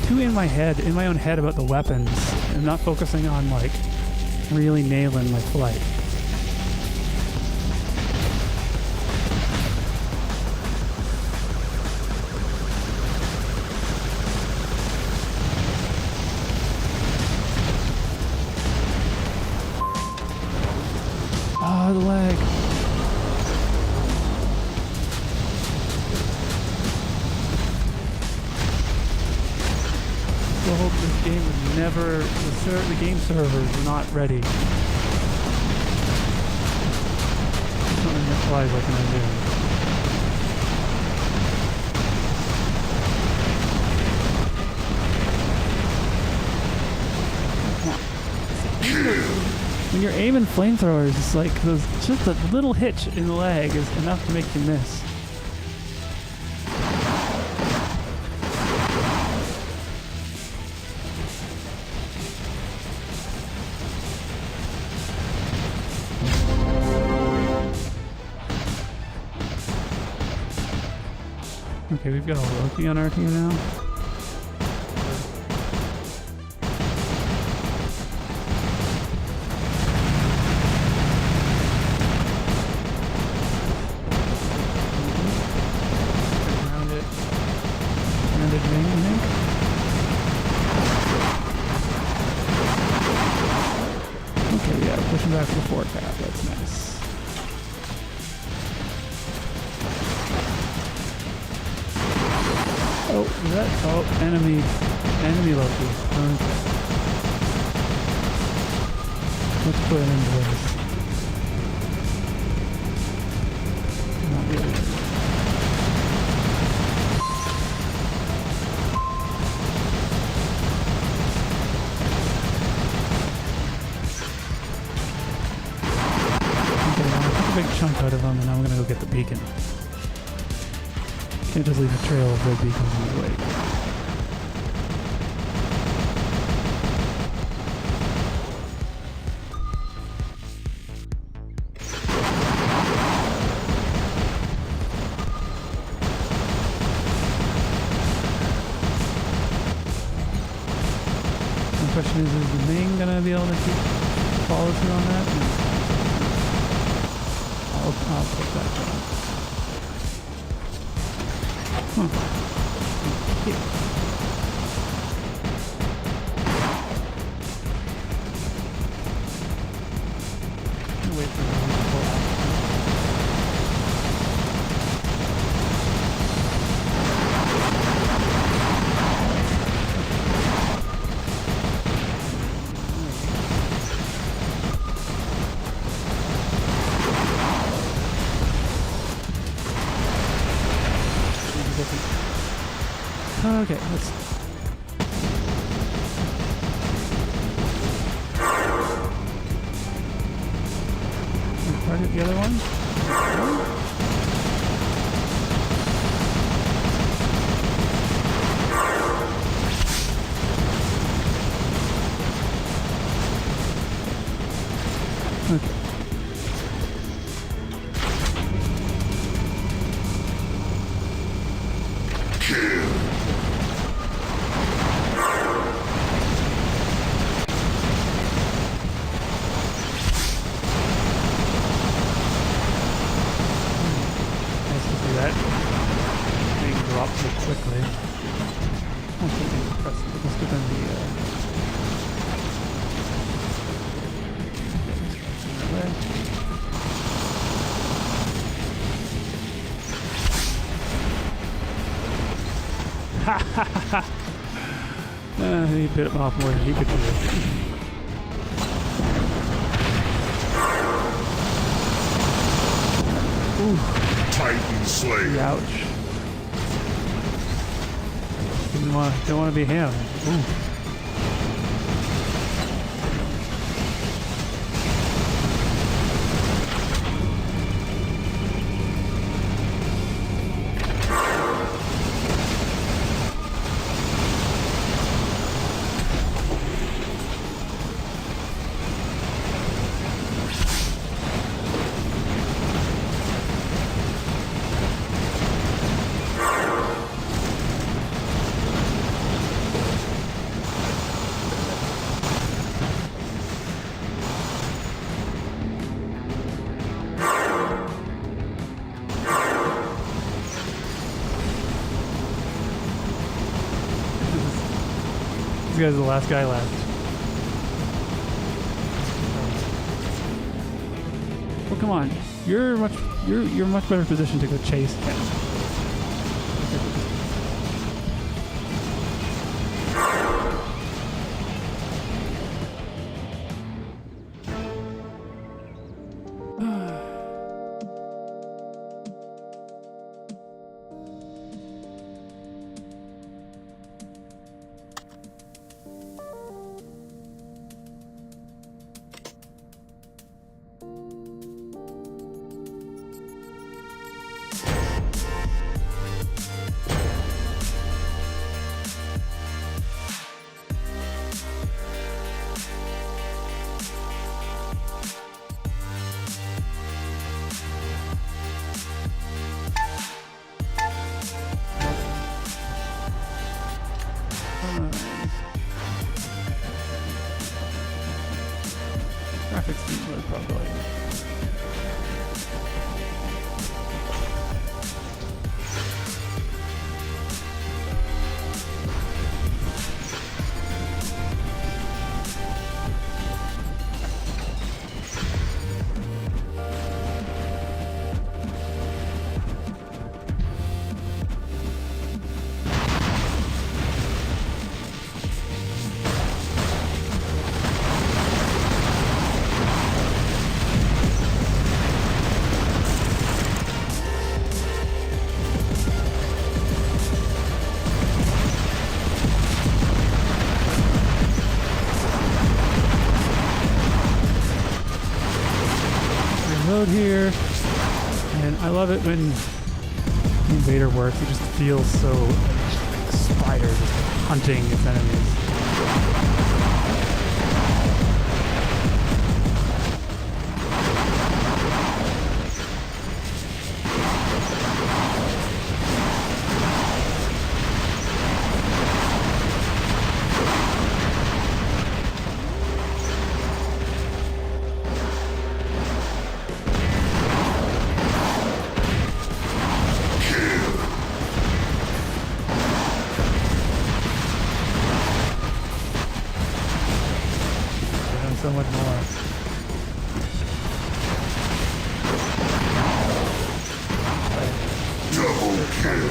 Too in my own head about the weapons and not focusing on like really nailing my flight. Oh, the lag. I hope this game was never, the game servers were not ready. Something that flies like an idea. When you're aiming flamethrowers, it's like just a little hitch in the lag is enough to make you miss. Okay, we've got a Loki on our team now. Around it. Grounded wing, I think. Okay, yeah, pushing back to the forecast. That's nice. Oh, is that? Oh, enemy Loki. Okay. Let's put it in place. Not really. Okay, I'll take a big chunk out of them and I'm gonna go get the beacon. Can't just leave a trail of red beacons in the way. The question is the main gonna be able to follow through on that? I'll put that down. Huh. Yeah. Wait for them to pull out. Okay, let's... Target the other one. Okay. Nice to see that being dropped so quickly. I think they pressed it. Must have been he bit him off more than he could do. Ooh. Titan Slayer. Ouch. Don't want to be him. Ooh. This guy's the last guy left. Well, come on. You're much better positioned to go chase him. Graphics didn't load properly. Reload here, and I love it when the invader works. It just feels so like a spider just hunting its enemies. So much more. Double kill.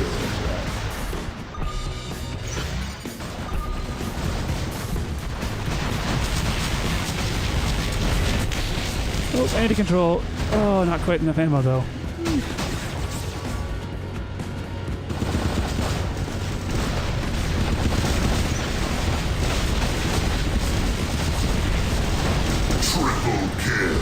Oh, anti-control. Oh, not quite enough ammo though. Triple kill.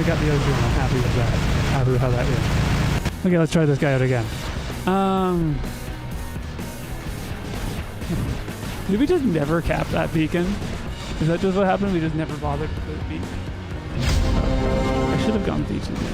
got the other two, and I'm happy with that. Happy with how that is. Okay, let's try this guy out again. Did we just never cap that beacon? Is that just what happened? We just never bothered to put a beacon? I should have gone with each of these.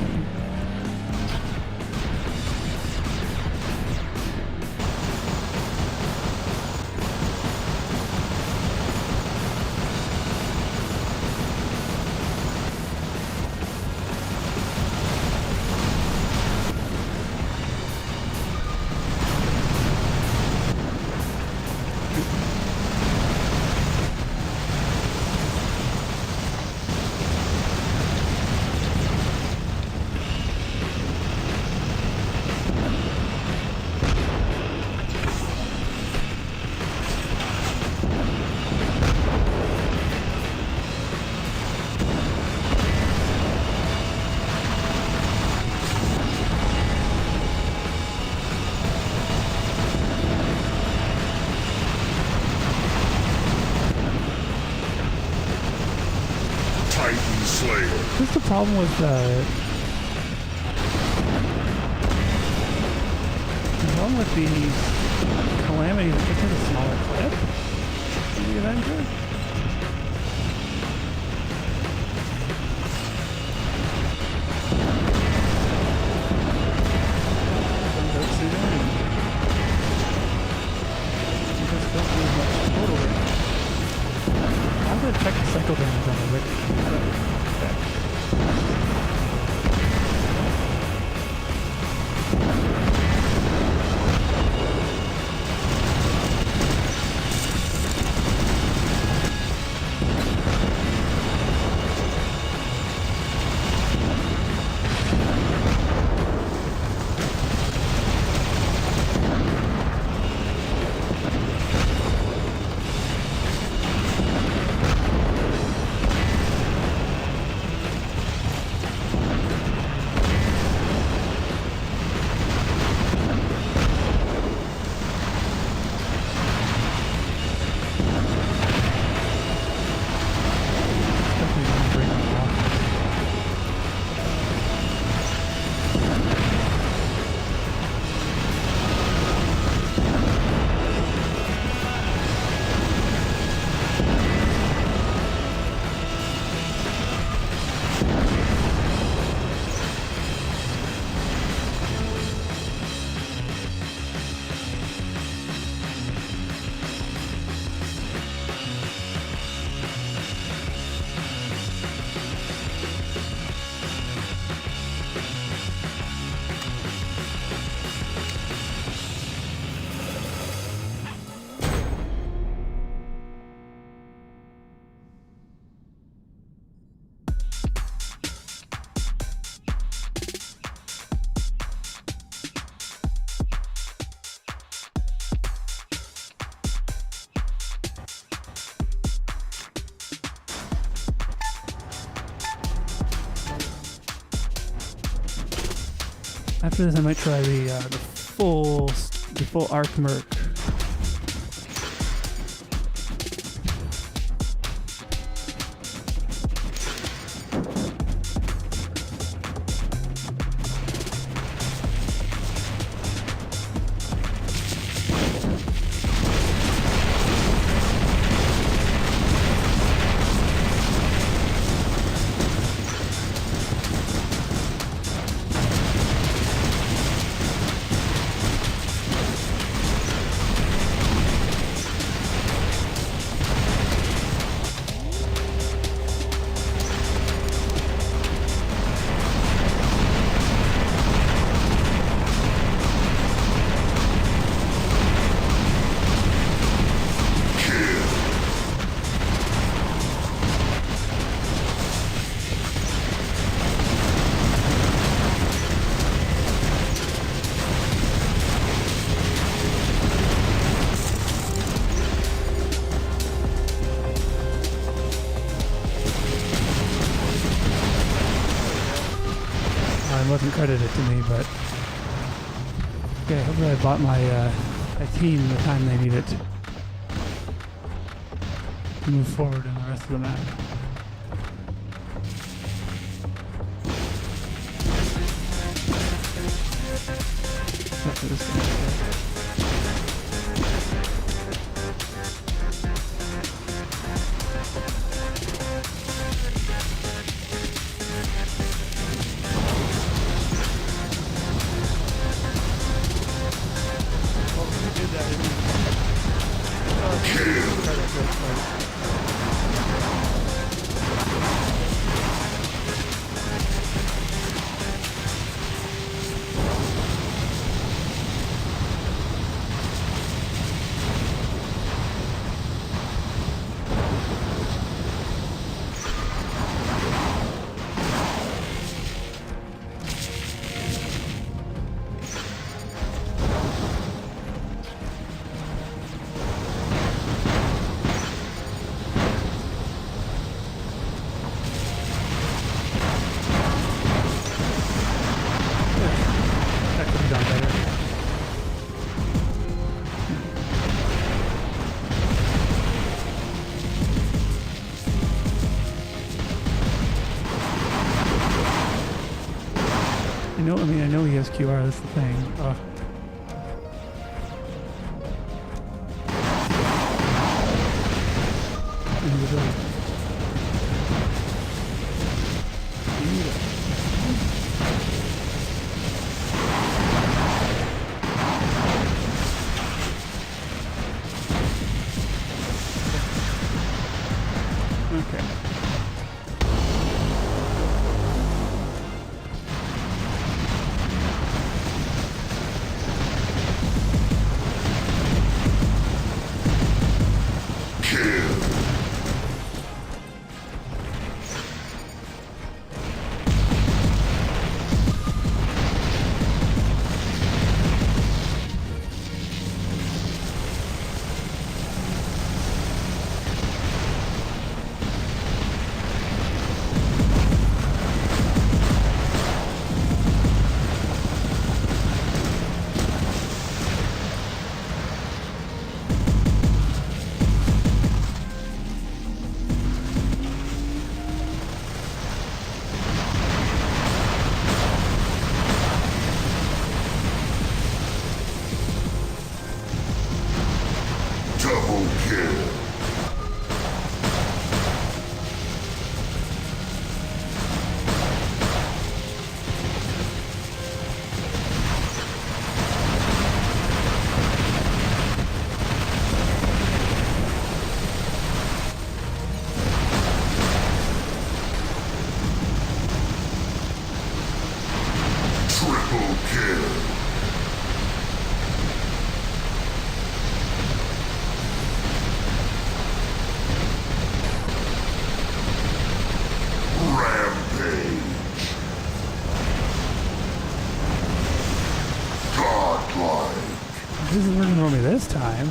What's the problem with the Calamity? It's just a smaller clip in the Avenger. I'm going to check the cycle damage on the Rick. After this, I might try the full arc merc. Wasn't credited to me, but okay, hopefully I bought my team the time they need it to move forward in the rest of the map. Except for this thing right there. Well, we did that, didn't we? Try that real quick. That could have done better. I know he has QR, that's the thing. Okay. Double kill. Triple kill. Rampage. Godlike. This isn't working for me this time.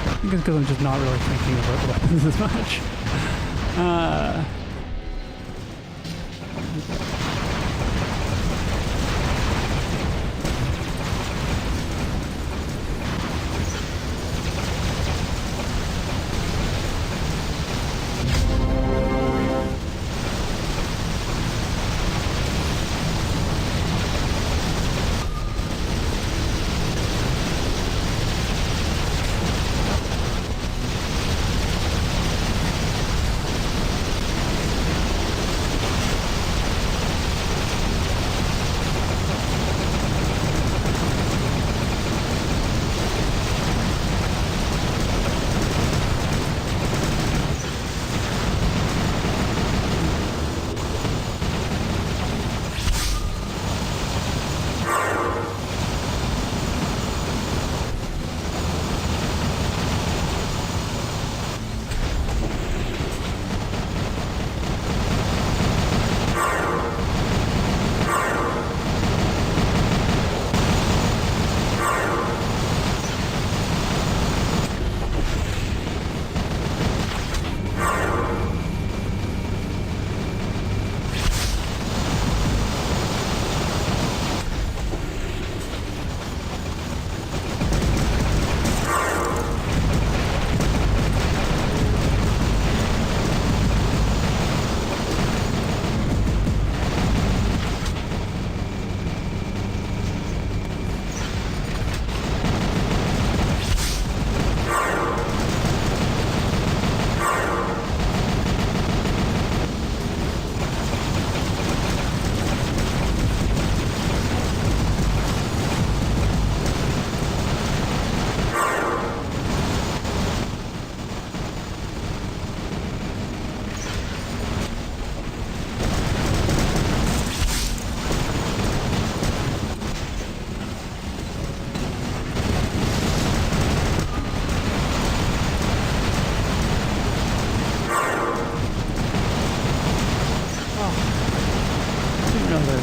I think it's because I'm just not really thinking about the weapons as much.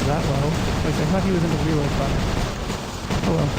that low. Like, I thought he was in the reload button. Oh well.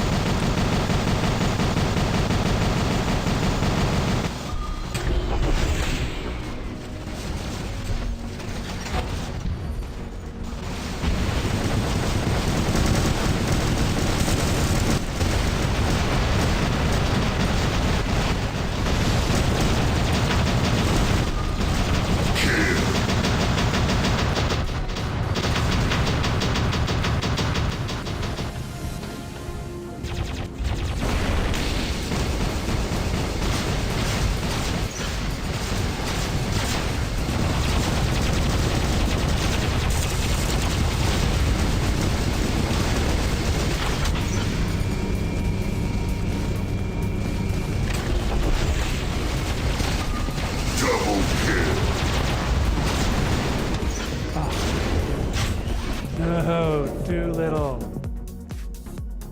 Too little.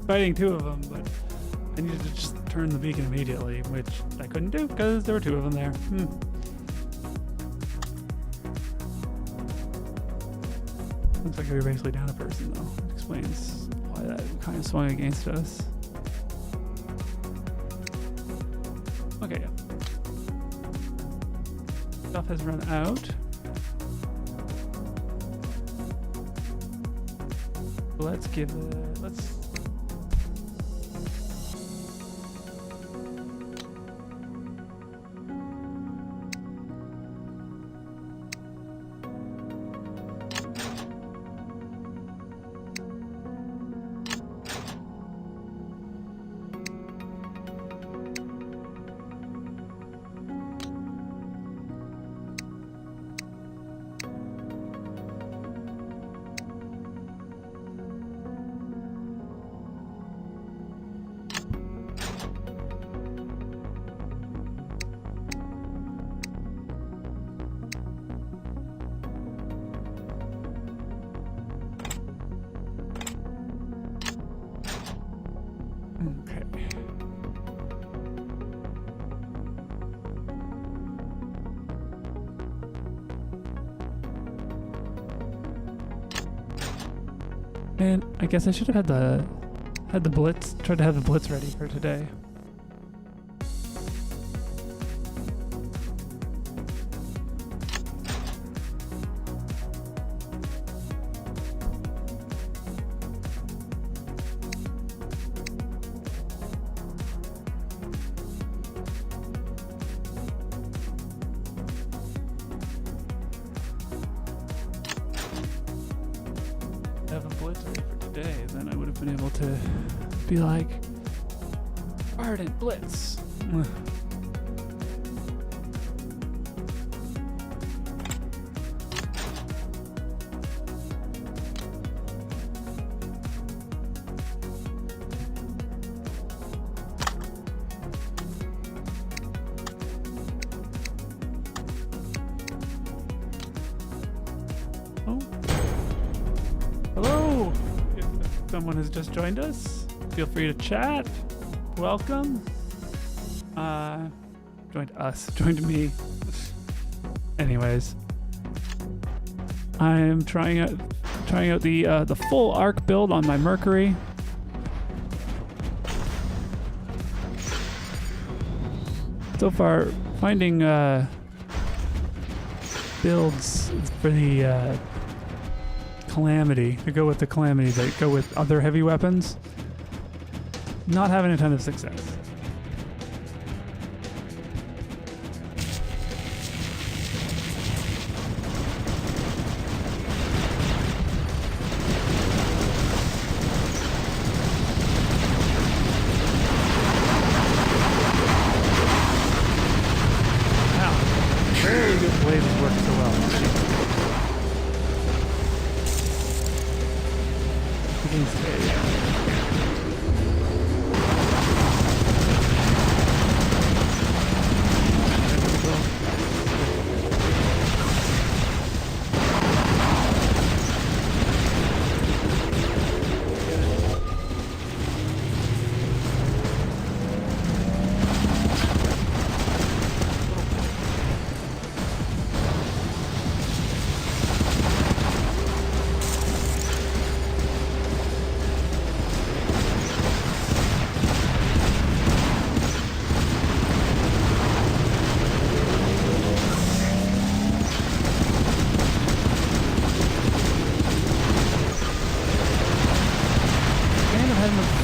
Fighting two of them, but I needed to just turn the beacon immediately, which I couldn't do because there were two of them there. Looks like we were basically down a person, though. It explains why that kind of swung against us. Okay, yeah. Stuff has run out. Let's give it, let's... Okay. And I guess I should have had the blitz, tried to have the blitz ready for today. Have a blitz ready for today, then I would have been able to be like, Ardent Blitz. Oh. Hello! If someone has just joined us, feel free to chat. Welcome. Joined me. Anyways, I'm trying out the full arc build on my Mercury. So far, finding builds for the Calamity, to go with the Calamity that go with other heavy weapons, not having a ton of success. Wow, very good blades work so well.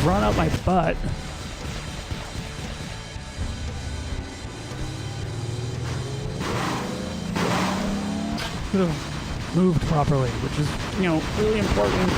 run up my butt. Could have moved properly, which is, really important.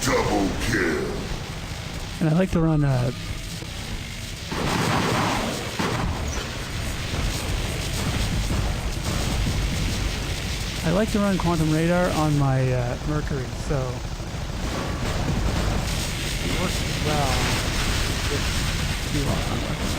Double kill. And I like to run quantum radar on my Mercury, so it works well if you are on Mercury.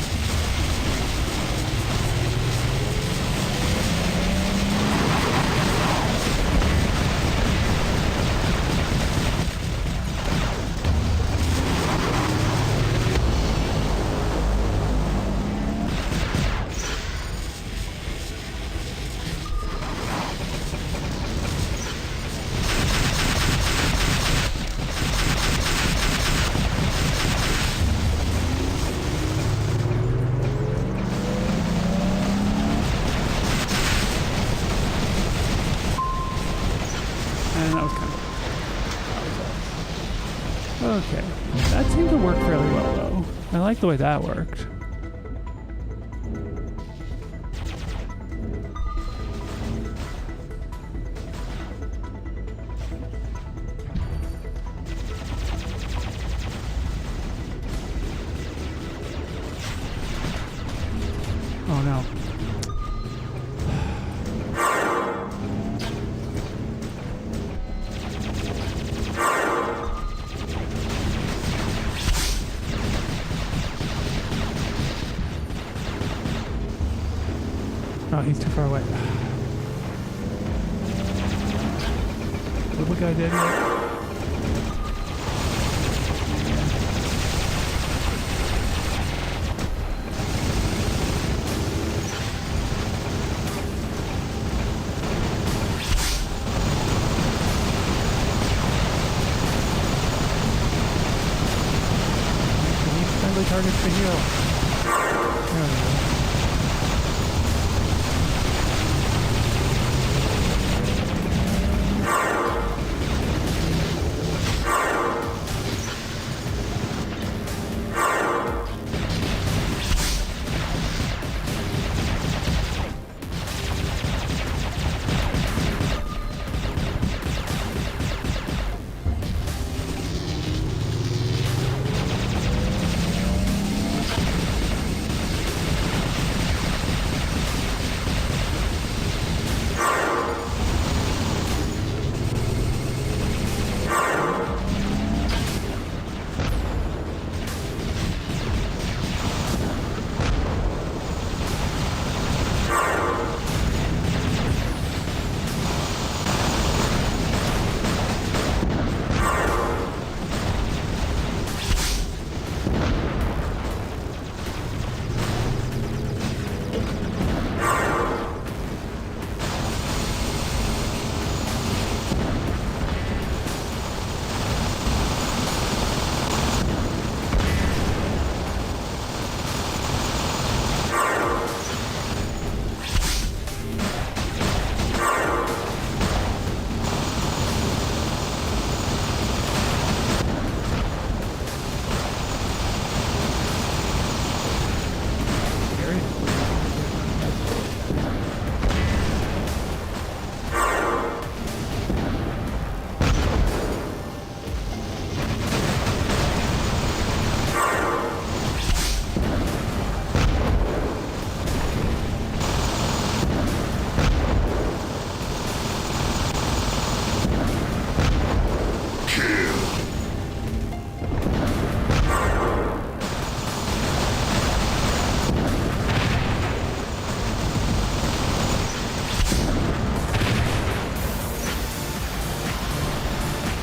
And that was kind of... Okay. That seemed to work fairly well, though. I like the way that worked. Oh, no. Oh, he's too far away. What guy did here? Friendly targets to heal. There we go.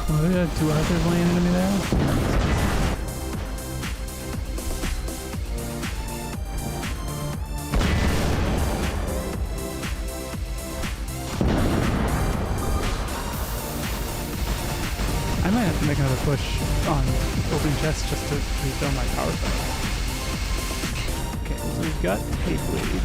Oh, they have 2 archers laying into me there. I might have to make another push on opening chests just to refill my power spell. Okay, so we've got Hayblade.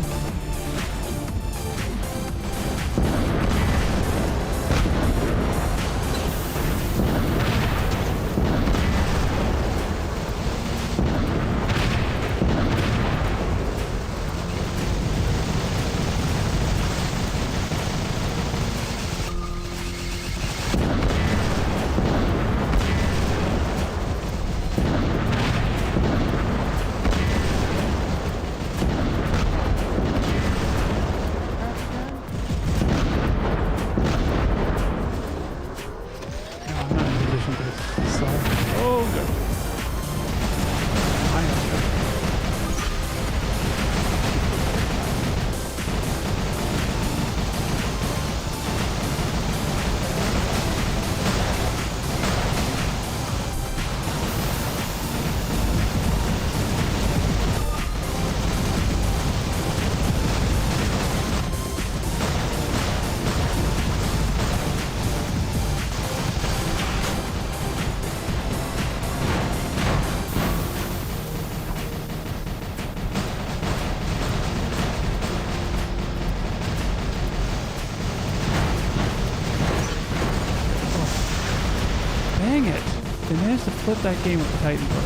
Dang it! They managed to flip that game with the Titan push.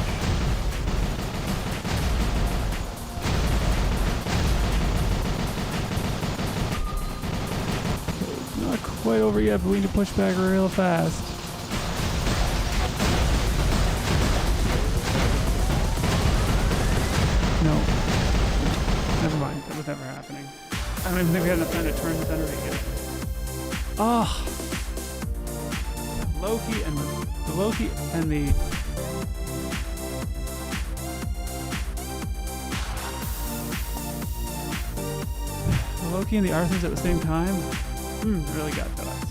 It's not quite over yet, but we need to push back real fast. No. Never mind. That was never happening. I don't even think we had enough time to turn the Thunder again. Ah! Loki and the Loki and the Loki and the Arthurs at the same time. Really got us.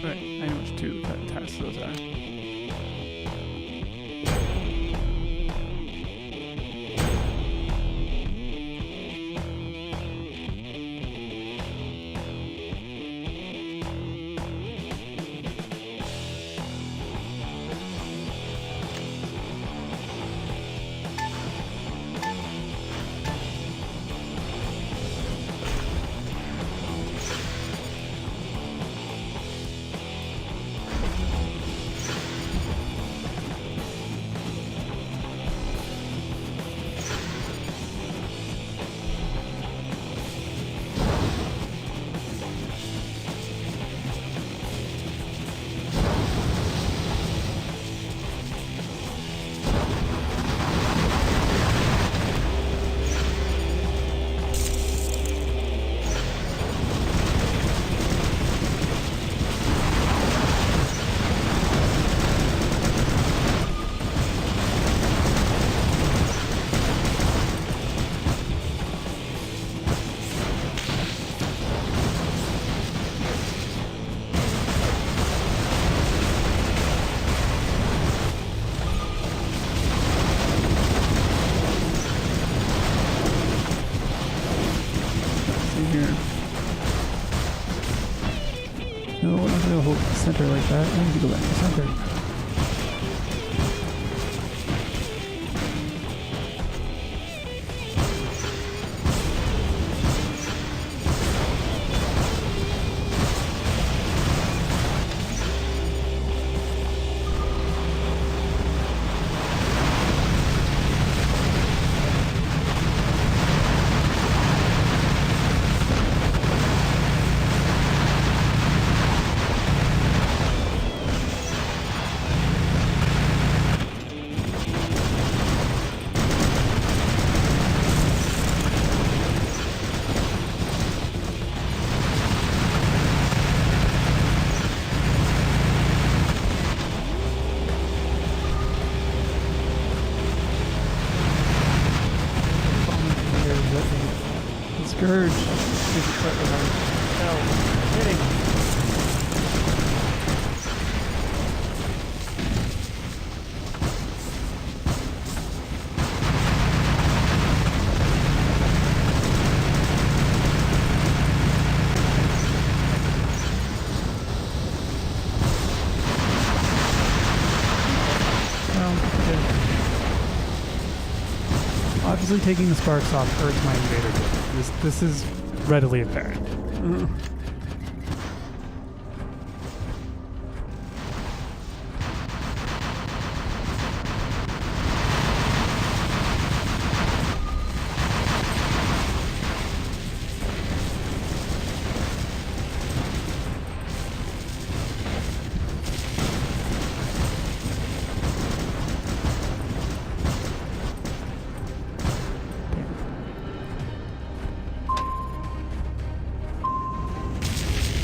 Right, I know which 2 tasks those are. No, we're not going to hold the center like that. I need to go back to center. Easily taking the sparks off hurts my invader build. This is readily apparent.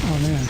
Oh man.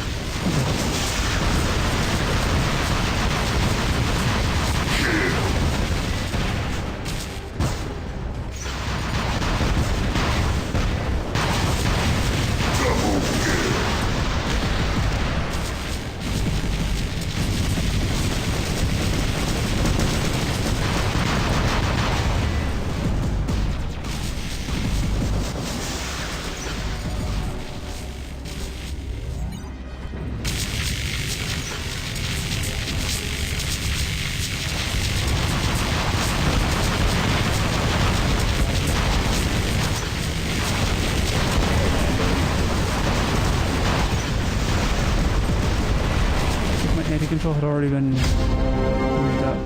Anti-control had already been moved up.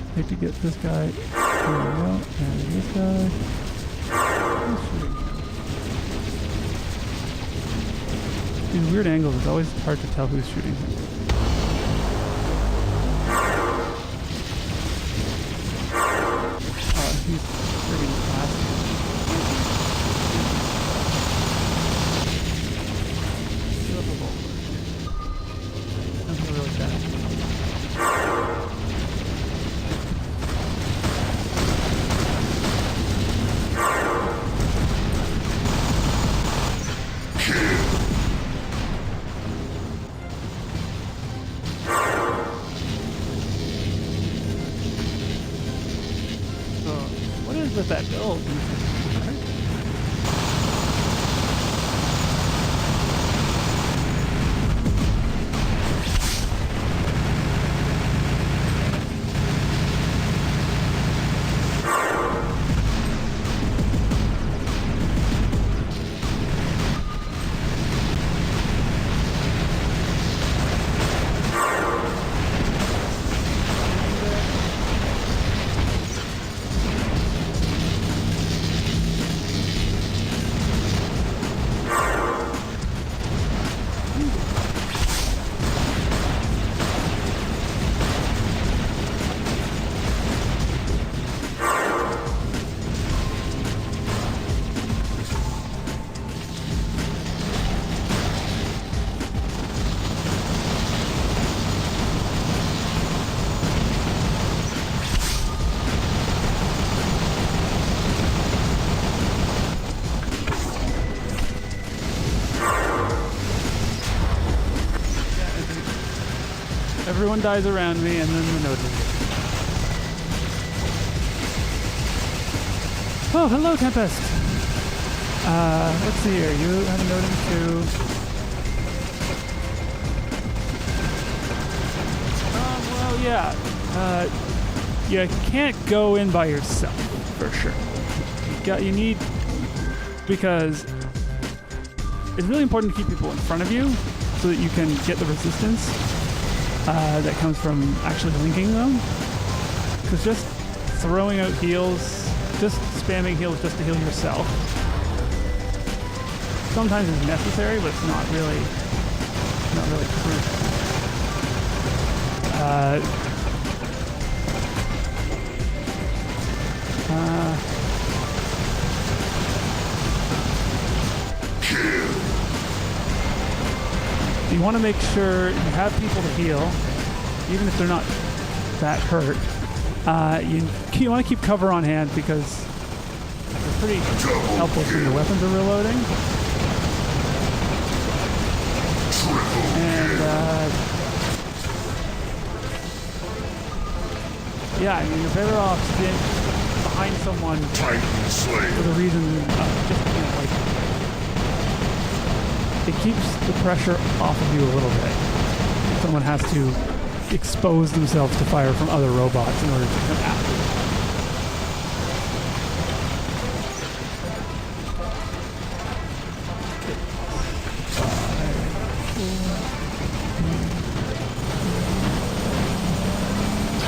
I hate to get this guy. There we go. And this guy. These weird angles, it's always hard to tell who's shooting him. He's friggin' fast. Really fast. So, what is with that build? Everyone dies around me, and then the node will get. Oh, hello, Tempest. Let's see here. You have a node in 2. Well, yeah. You can't go in by yourself, for sure. You need, because it's really important to keep people in front of you so that you can get the resistance that comes from actually linking them. Because just throwing out heals, just spamming heals just to heal yourself, sometimes is necessary, but it's not really crucial. You want to make sure you have people to heal, even if they're not that hurt. You want to keep cover on hand because they're pretty helpful when your weapons are reloading. And yeah, I mean, you're better off staying behind someone for the reason of just, like, it keeps the pressure off of you a little bit. If someone has to expose themselves to fire from other robots in order to come after them.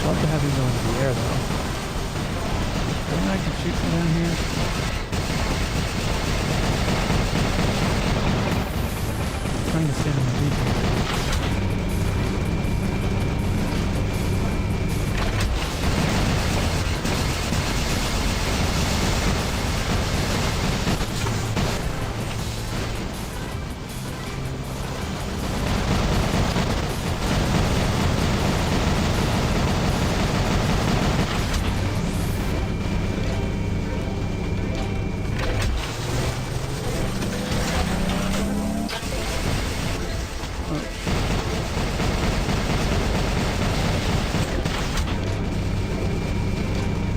Love to have him go into the air though. Then I can shoot from down here. I'm trying to stand on the beacon.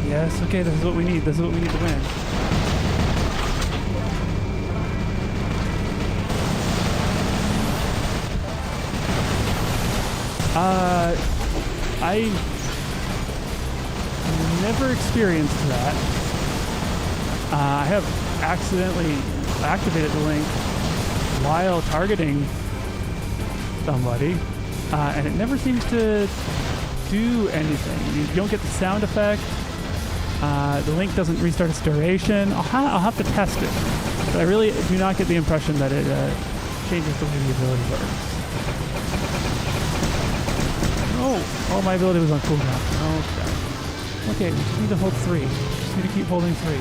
Yes, okay, this is what we need. This is what we need to win. I never experienced that. I have accidentally activated the link while targeting somebody, and it never seems to do anything. You don't get the sound effect. The link doesn't restart its duration. I'll have to test it. But I really do not get the impression that it changes the way the ability works. Oh, my ability was on cooldown. Okay, we just need to hold 3. Just need to keep holding 3.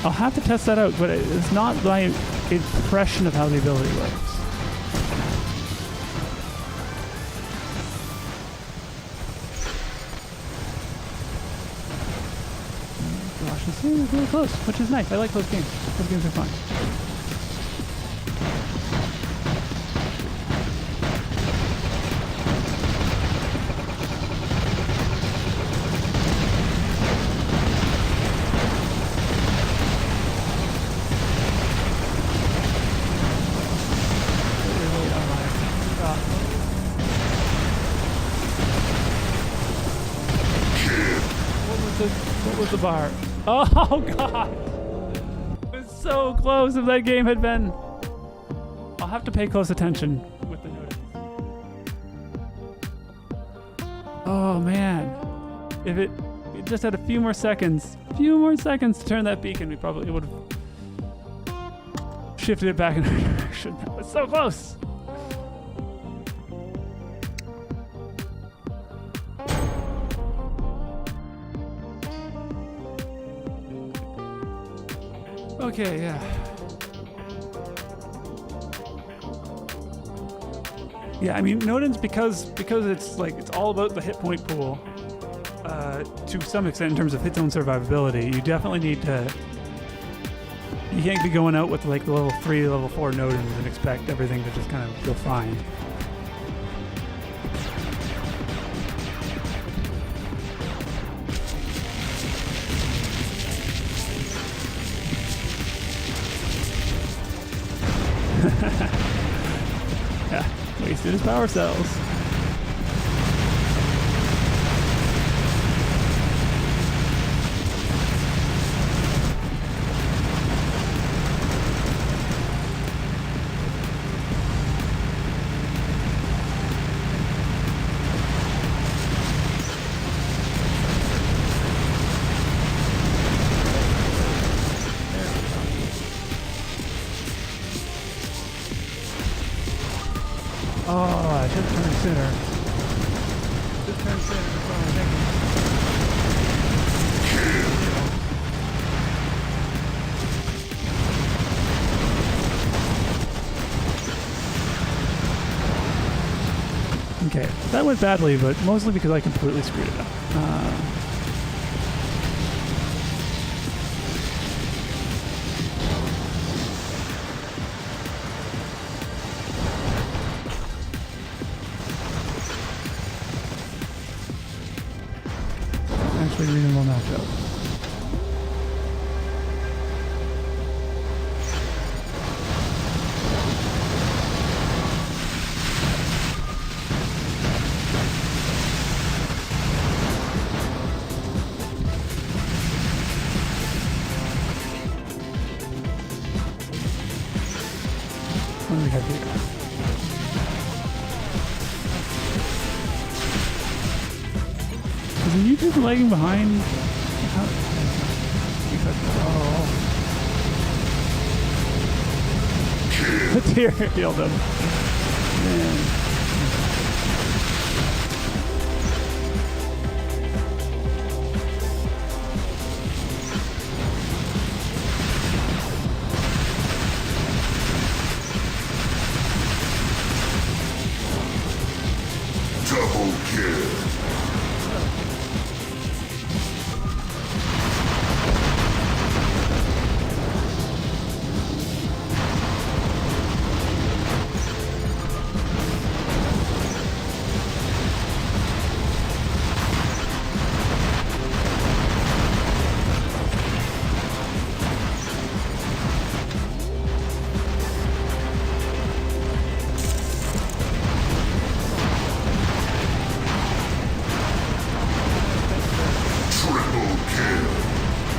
I'll have to test that out, but it's not my impression of how the ability works. It's really close, which is nice. I like those games. Those games are fun. What was the bar? Oh god! It was so close. If that game had been... I'll have to pay close attention with the notice. Oh man. If it just had a few more seconds to turn that beacon, we probably would have shifted it back in the direction. That was so close! Okay, yeah. Yeah, I mean, Nodens, because it's like, it's all about the hit point pool, to some extent in terms of hit zone survivability, you definitely need to, you can't be going out with like the level 3, level 4 Nodens and expect everything to just kind of go fine. Yeah, wasted his power cells. Oh, I should have turned sooner. Should have turned sooner. That's what I'm thinking. Okay, that went badly, but mostly because I completely screwed it up. Actually reasonable matchup. What do we have here? Is the YouTube lagging behind? How? Oh. The deer killed him. Man. Double kill.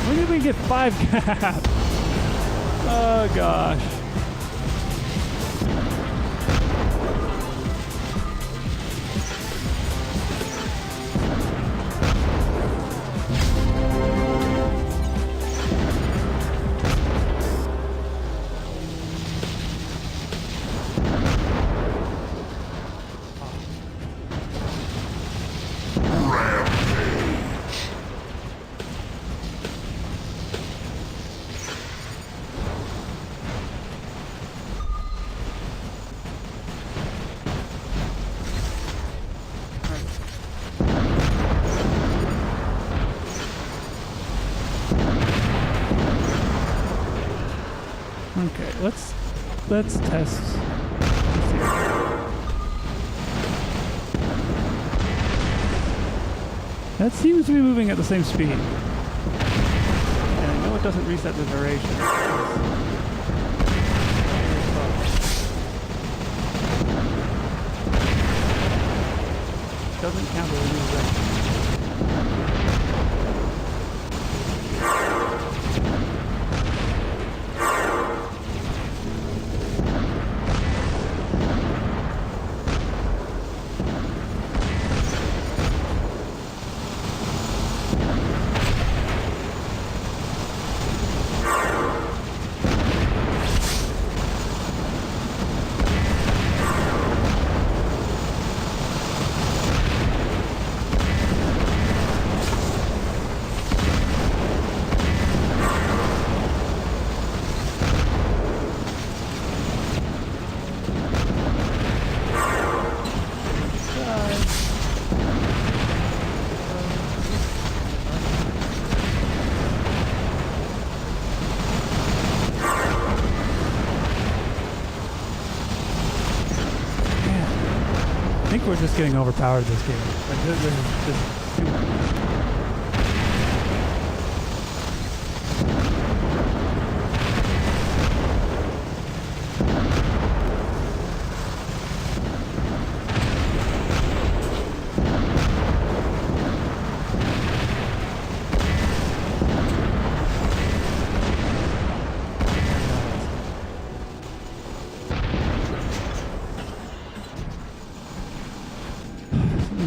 When did we get 5 caps? Oh gosh. Okay, let's test. That seems to be moving at the same speed. And I know it doesn't reset the duration. Doesn't count the reset. I think we're just getting overpowered this game. Like, there's just too much.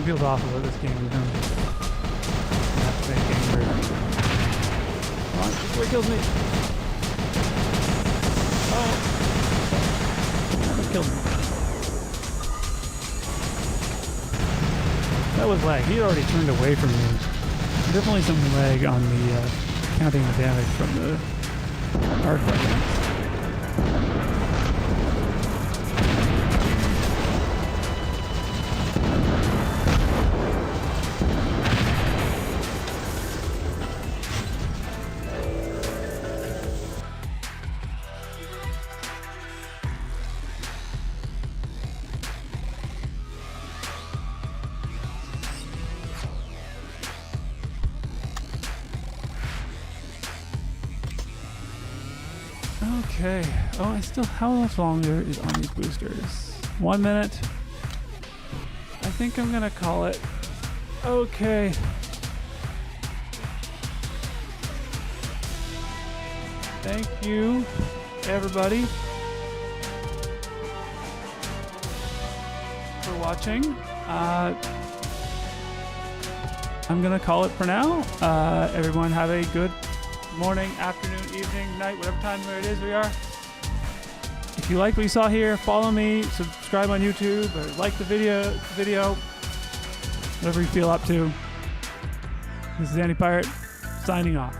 Feels awful that this game is done. That's making weird. Come on, before he kills me. Oh. That killed me. That was lag. He had already turned away from me. Definitely some lag on the counting the damage from the arc weapons. Okay. Oh, how much longer is on these boosters? 1 minute. I think I'm gonna call it. Okay. Thank you, everybody. for watching. I'm going to call it for now. Everyone have a good morning, afternoon, evening, night, whatever time it is we are. If you like what you saw here, follow me, subscribe on YouTube, or like the video, whatever you feel up to. This is Andy Pirate, signing off.